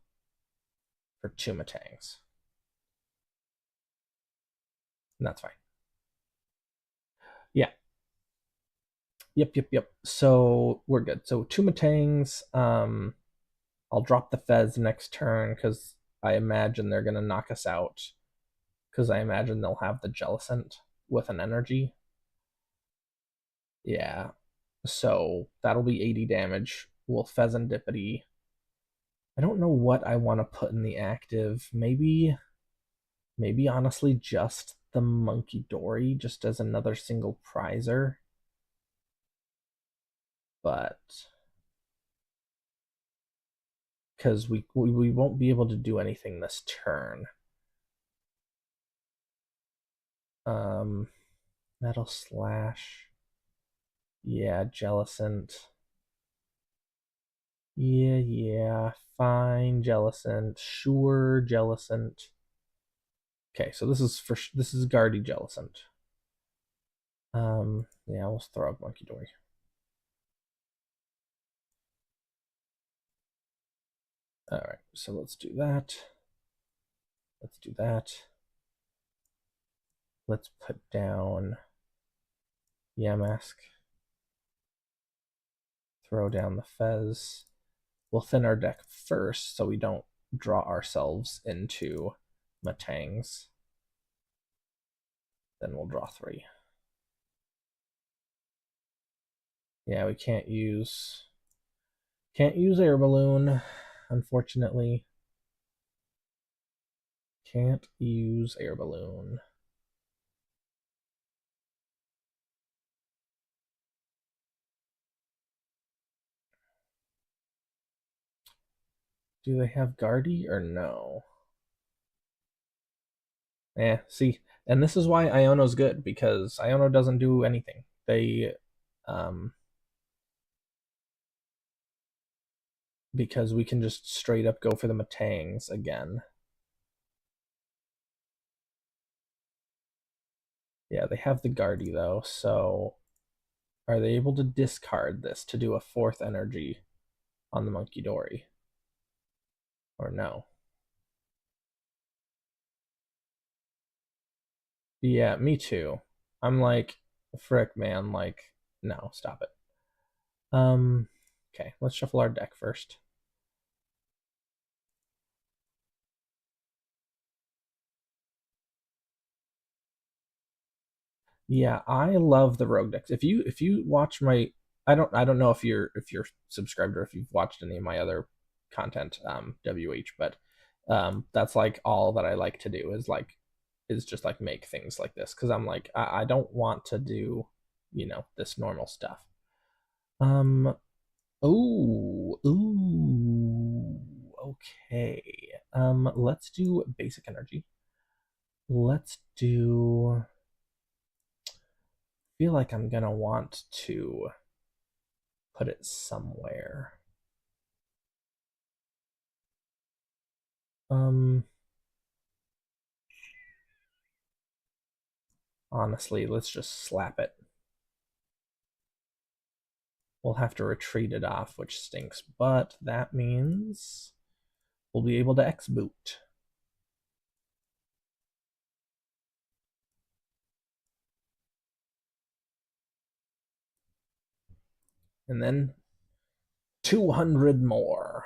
S1: for two Metangs. And that's fine. Yeah. Yep. So we're good. So two Metangs. I'll drop the Fez next turn because I imagine they're gonna knock us out. Because I imagine they'll have the Jellicent with an energy. Yeah. So that'll be 80 damage. We'll Pheasantipity. I don't know what I want to put in the active. Maybe honestly just the Monkey Dory just as another single prizer. But because we won't be able to do anything this turn. Um, Metal Slash. Yeah, Jellicent. Yeah. Fine, Jellicent. Sure, Jellicent. Okay, so this is Guardy Jellicent. Yeah, we'll throw up Monkey Dory. All right, so let's do that. Let's do that. Let's put down Yamask. Throw down the Fez. We'll thin our deck first so we don't draw ourselves into Matangs. Then we'll draw three. Yeah, we can't use Air Balloon, unfortunately. Can't use Air Balloon. Do they have Guardy or no? See, and this is why Iono's good, because Iono doesn't do anything. Um, because we can just straight up go for the Matangs again. Yeah, they have the Guardy though, so are they able to discard this to do a fourth energy on the Monkey Dory? Or no? Yeah, me too. I'm like, frick, man, like, no, stop it. Okay, let's shuffle our deck first. Yeah, I love the rogue decks. If you watch my I don't know if you're subscribed or if you've watched any of my other content, WH, but that's like all that I like to do is just like make things like this because I'm like I don't want to do, this normal stuff. Um ooh. Okay. Let's do basic energy. Let's do. Feel like I'm gonna want to put it somewhere. Um, Honestly, let's just slap it. We'll have to retreat it off, which stinks, but that means we'll be able to X-boot. And then 200 more.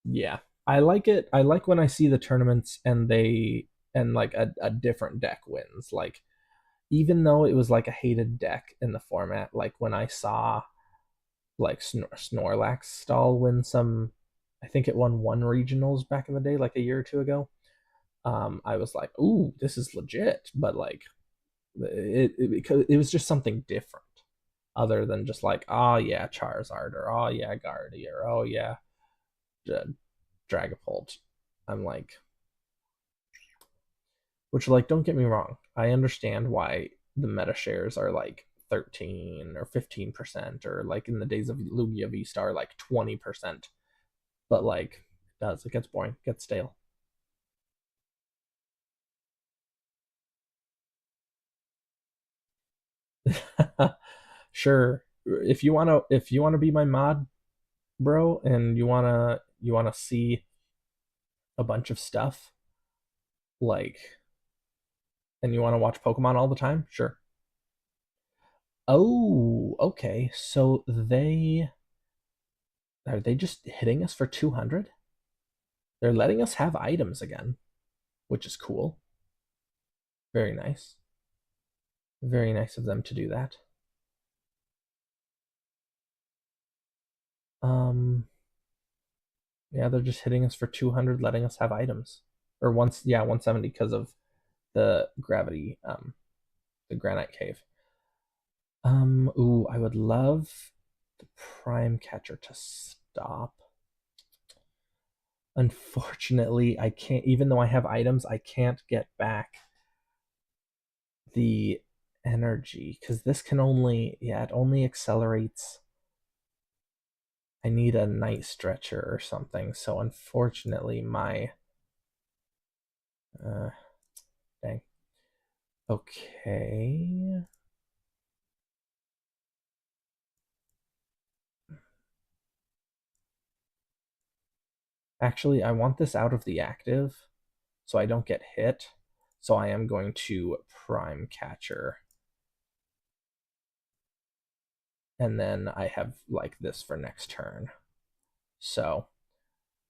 S1: Yeah. I like it. I like when I see the tournaments and like a different deck wins. Like even though it was like a hated deck in the format, like when I saw like Snorlax stall win some, I think it won one regionals back in the day, like a year or two ago. I was like, ooh, this is legit, but like because it was just something different, other than just like, oh yeah, Charizard, or oh yeah, Guardy, or oh yeah, Dragapult. I'm like, which like, don't get me wrong, I understand why the meta shares are like 13 or 15%, or like in the days of Lugia V Star, like 20%. But like, it gets boring, it gets stale. Sure, if you want to be my mod, bro, and you wanna see a bunch of stuff, like, and you want to watch Pokemon all the time, sure. Oh, okay. So they are they just hitting us for 200? They're letting us have items again, which is cool. Very nice. Very nice of them to do that. Um, yeah, they're just hitting us for 200, letting us have items. Or once, yeah, 170 because of the gravity, the granite cave. Ooh, I would love the prime catcher to stop. Unfortunately, I can't, even though I have items, I can't get back the energy because this can only, yeah, it only accelerates. I need a night stretcher or something. So unfortunately, my, uh, dang. Okay. Actually, I want this out of the active so I don't get hit. So I am going to prime catcher. And then I have like this for next turn. So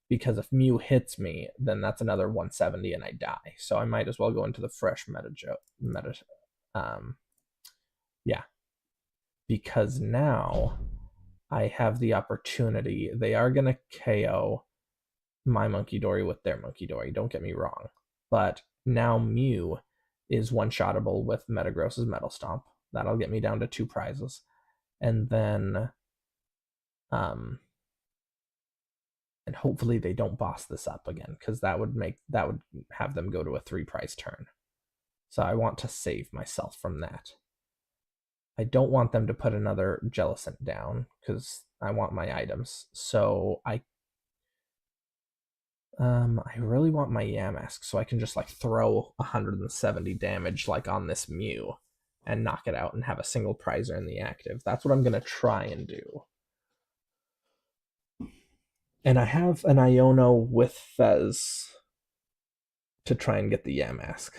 S1: because if Mew hits me, then that's another 170 and I die. So I might as well go into the fresh meta. Um, yeah, because now I have the opportunity. They are gonna KO my Monkey Dory with their Monkey Dory. Don't get me wrong, but now Mew is one shottable with Metagross's Metal Stomp. That'll get me down to 2 prizes, and then and hopefully they don't boss this up again because that would have them go to a 3 prize turn. So I want to save myself from that. I don't want them to put another Jellicent down because I want my items. So I really want my Yamask so I can just like throw 170 damage like on this Mew and knock it out and have a single prizer in the active. That's what I'm gonna try and do. And I have an Iono with Fez to try and get the Yamask.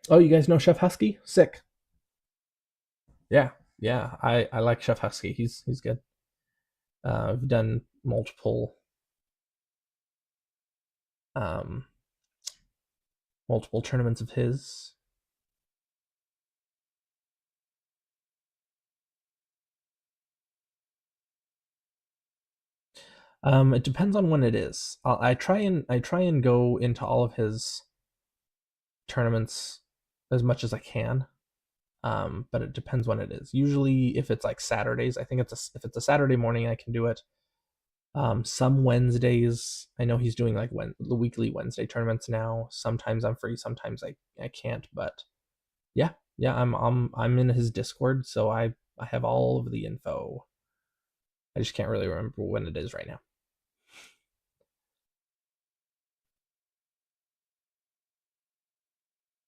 S1: Oh, you guys know Chef Husky? Sick. Yeah, yeah. I like Chef Husky. He's good. I've done um multiple tournaments of his. It depends on when it is. I try and go into all of his tournaments as much as I can. But it depends when it is. Usually, if it's like Saturdays, I think if it's a Saturday morning, I can do it. Some Wednesdays, I know he's doing like the weekly Wednesday tournaments now. Sometimes I'm free, sometimes I can't. But yeah, yeah, I'm in his Discord, so I have all of the info. I just can't really remember when it is right now.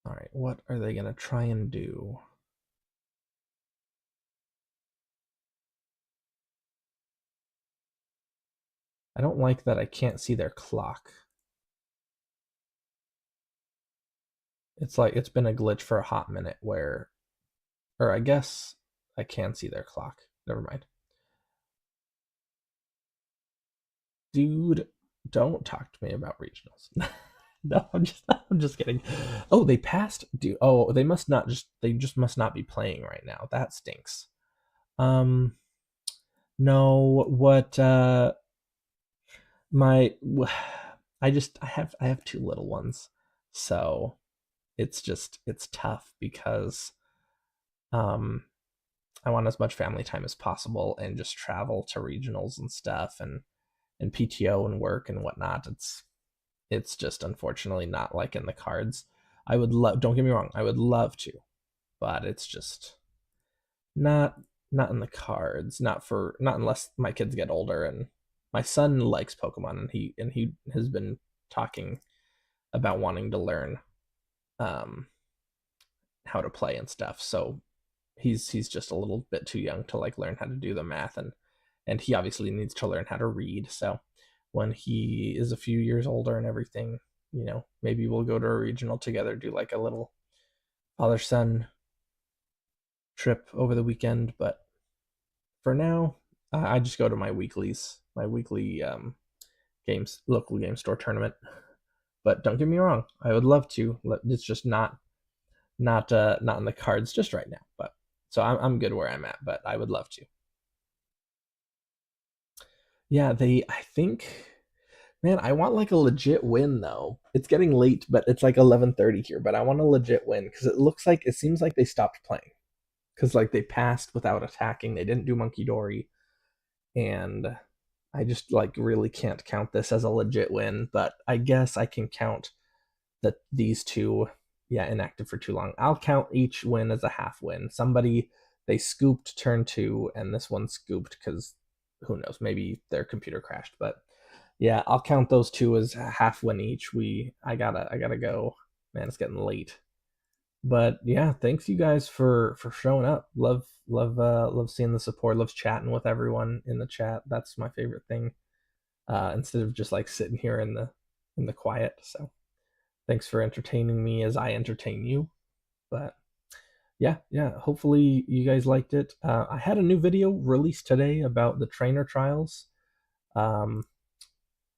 S1: All right, what are they gonna try and do? I don't like that I can't see their clock. It's like it's been a glitch for a hot minute where, or I guess I can see their clock. Never mind. Dude, don't talk to me about regionals. No, I'm just kidding. Oh, they passed. Dude, oh, they just must not be playing right now. That stinks. Um, no, what my I have two little ones. So it's tough because um I want as much family time as possible and just travel to regionals and stuff and PTO and work and whatnot. It's just unfortunately not like in the cards. I would love, don't get me wrong, I would love to, but it's just not not in the cards. Not unless my kids get older, and my son likes Pokemon, and he has been talking about wanting to learn um how to play and stuff. So he's just a little bit too young to like learn how to do the math, and he obviously needs to learn how to read. So when he is a few years older and everything, maybe we'll go to a regional together, do like a little father son trip over the weekend. But for now, I just go to my weeklies, my weekly games, local game store tournament. But don't get me wrong, I would love to. It's just not in the cards just right now. But so I'm good where I'm at, but I would love to. Yeah, I think, man, I want like a legit win though. It's getting late, but it's like 11:30 here, but I want a legit win because it seems like they stopped playing because like they passed without attacking. They didn't do Monkey Dory, and I just like really can't count this as a legit win, but I guess I can count that these two, yeah, inactive for too long. I'll count each win as a half win. Somebody they scooped turn two, and this one scooped because who knows, maybe their computer crashed. But yeah, I'll count those two as a half win each. I gotta go. Man, it's getting late. But yeah, thanks you guys for showing up. Love seeing the support. Love chatting with everyone in the chat. That's my favorite thing. Instead of just like sitting here in the quiet. So thanks for entertaining me as I entertain you. But yeah, yeah. Hopefully you guys liked it. I had a new video released today about the trainer trials. Um,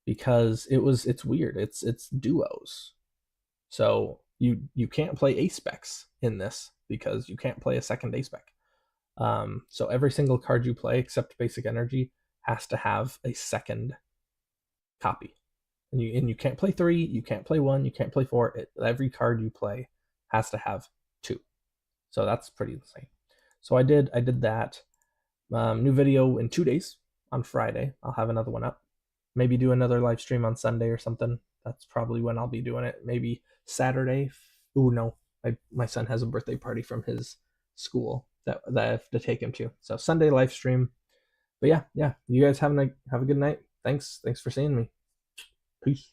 S1: because it's weird. It's duos. So you can't play ace specs in this because you can't play a second ace spec. So every single card you play except basic energy has to have a second copy. And you can't play three, you can't play one, you can't play four. Every card you play has to have two. So that's pretty insane. So I did that. New video in 2 days on Friday. I'll have another one up. Maybe do another live stream on Sunday or something. That's probably when I'll be doing it. Maybe Saturday. Ooh, no. My son has a birthday party from his school that I have to take him to. So Sunday live stream. But yeah, yeah. You guys have a good night. Thanks for seeing me. Peace.